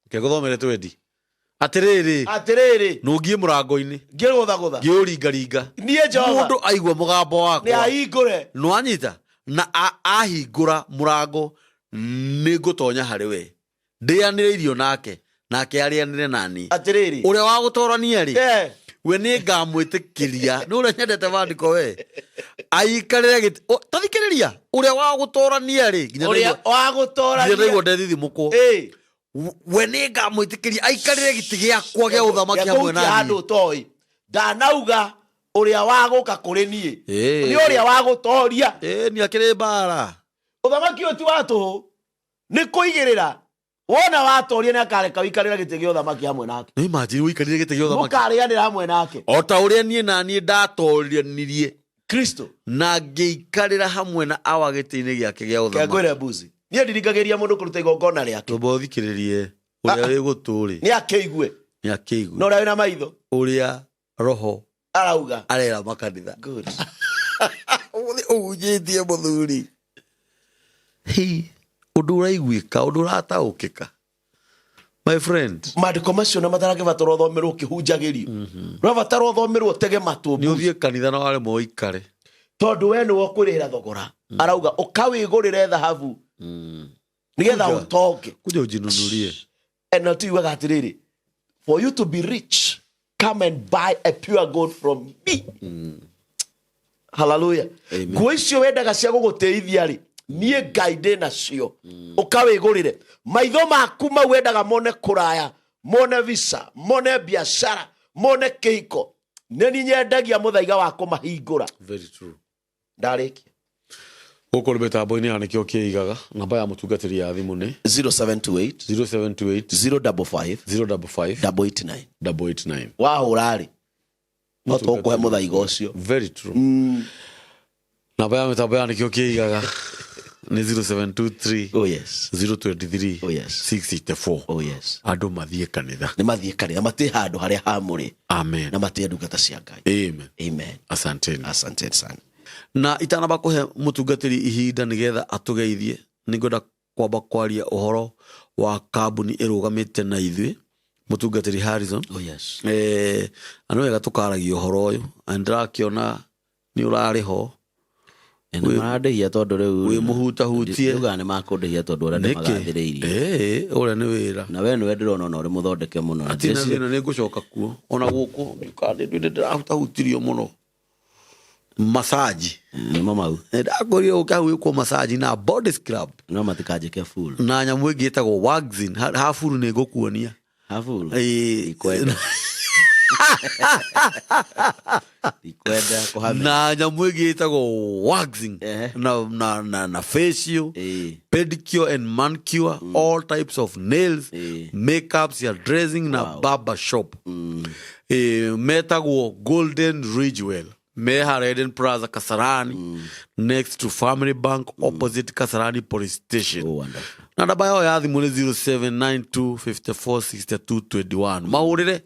Speaker 1: kegũthomere 20. Atĩrĩrĩ nũngiĩ mũrango-inĩ, ngĩgũthagũtha, ngĩũringaringa, niĩ Jehova, mũndũ aigua mũgambo wakwa nĩ ahingũre, nĩwanyita, na ahingũra mũrango nĩ ngũtonya harĩ we, ndĩanĩre irio nake arĩanĩre nani. Atĩrĩrĩ ũrĩa wa gũtorania-rĩ, we nĩ ngamwĩtĩkĩria. Nĩ ũrĩa nyendete bandĩko we, aikarĩre gĩtĩ. Tathikĩrĩria, ũrĩa wa gũtorania-rĩ, ũrĩa wa gũtorania nĩguo ndethithimũkwo, we nĩ ngamwĩtĩkĩria aikarĩre gĩtĩ gĩakwa gĩa ũthamaki hamwe na niĩ. Handũ toĩ ndanauga ũrĩa wa gũka kũrĩ niĩ, nĩ ũrĩa wa gũtoria. Nĩ akĩrĩ mbara. Ũthamaki ũyũ ti wa tũhũ, nĩ kũigĩrĩra. Wona watoria nĩ akareka wikarĩra gĩtĩ gĩa ũthamaki hamwe nake. Nĩ imagine wikarĩre gĩtĩ gĩa ũthamaki, mũkarĩanĩra hamwe nake, o ta ũrĩa niĩ na niĩ ndatorianirie Kristo na ngĩikarĩra hamwe na awa gĩtĩ-inĩ gĩake gĩa ũthamaki. Kengwĩre mbuzi, niĩ ndirikagĩria mũndũ kũruta igongona rĩake. Tũmbo thikĩrĩrie ũrĩa wĩ gũtũrĩ, nĩ akĩigue, na ũrĩa wĩna maitho, ũrĩa roho
Speaker 2: arauga
Speaker 1: arera makanitha
Speaker 2: good
Speaker 1: ujitie muthuri undu uraiguika undu urataukika my friend
Speaker 2: maandiko macio na matarage bataro thomerwo kihunjagirio rabataro thomerwo tege matu
Speaker 1: ni uthie kanitha na wale moikare
Speaker 2: tondu we ni wokurira thogora arauga ukawigurire thahabu nigetha utonge
Speaker 1: kuja ujinunulie
Speaker 2: NLT yugaga atiriri for you to be rich come and buy a pure gold from me hallelujah nguo icio wendaga cia guguteithia ri nie guide nacio ukawigurire maitho maku mau wendaga mone kuraya mone visa mone biashara mone kihiko neni nyendagia muthaiga wa kumahingura
Speaker 1: very true
Speaker 2: ndariki
Speaker 1: gukå rä mä ya nä kä o kä igaga namba ya må tungatä ya thimå nä
Speaker 2: 0728 055 889 wahå rarä no tå kå he må thaiga å cio
Speaker 1: very true namba ya mä tambo ya nä kä o kä igaga nä 0723
Speaker 2: oh yes
Speaker 1: 023
Speaker 2: oh yes
Speaker 1: 684
Speaker 2: oh yes
Speaker 1: andå mathiä kanitha
Speaker 2: nä mathiä kanitha matä handå harä a hamå rä
Speaker 1: amen
Speaker 2: na matä ndungata cia ngai
Speaker 1: amen
Speaker 2: amen
Speaker 1: asanteni
Speaker 2: asante sana
Speaker 1: na itanamba kuhe mutungatiri ihinda nigetha atugeithie ningwenda kwamba kwaria uhoro wa kambuni irugamite na ithui mutungatiri Harrison
Speaker 2: oh yes
Speaker 1: ano wega tukaragia uhoro uyu andirakiona ni urari ho
Speaker 2: ene marandehia tondu riu
Speaker 1: wi muhuta hutie
Speaker 2: uga ne makundehia tondu ora ne magathiriirie
Speaker 1: ura ni wira
Speaker 2: na we niwe ndirona uri muthondeke muno na
Speaker 1: atina thina ni ngucoka kuo ona guku ndikande ndirahuta hutirio muno massage
Speaker 2: ni mamau
Speaker 1: ndakorio ukahwikwo massage na body scrub
Speaker 2: no matikaje full
Speaker 1: na nyamu ingi itagwo waxing ha full ni ngukuonia
Speaker 2: ha full
Speaker 1: ikwenda
Speaker 2: kuhamia
Speaker 1: na nyamu ingi itagwo waxing na facial pedicure and manicure all types of nails makeups ya dressing na barber shop metagwo Golden Ridgewell Meha Eden Plaza Kasarani next to Family Bank opposite Kasarani Police Station.
Speaker 2: Oh, wonderful.
Speaker 1: Na namba yao ya thimu ni 0792546221 mahurire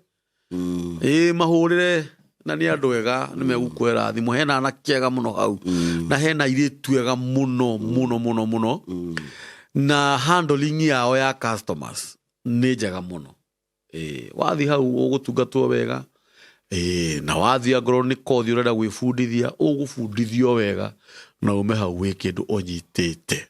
Speaker 1: mahurire na ni andu ega ni megukwera thimu hena na kiega muno hau na hena iritu ega muno na handling yao ya customers ni njega muno wathi hau ugutungatwo wega na wathi angorwo ni kothi urenda gwibundithia ugubundithio wega na ume hau wi kindu onyitite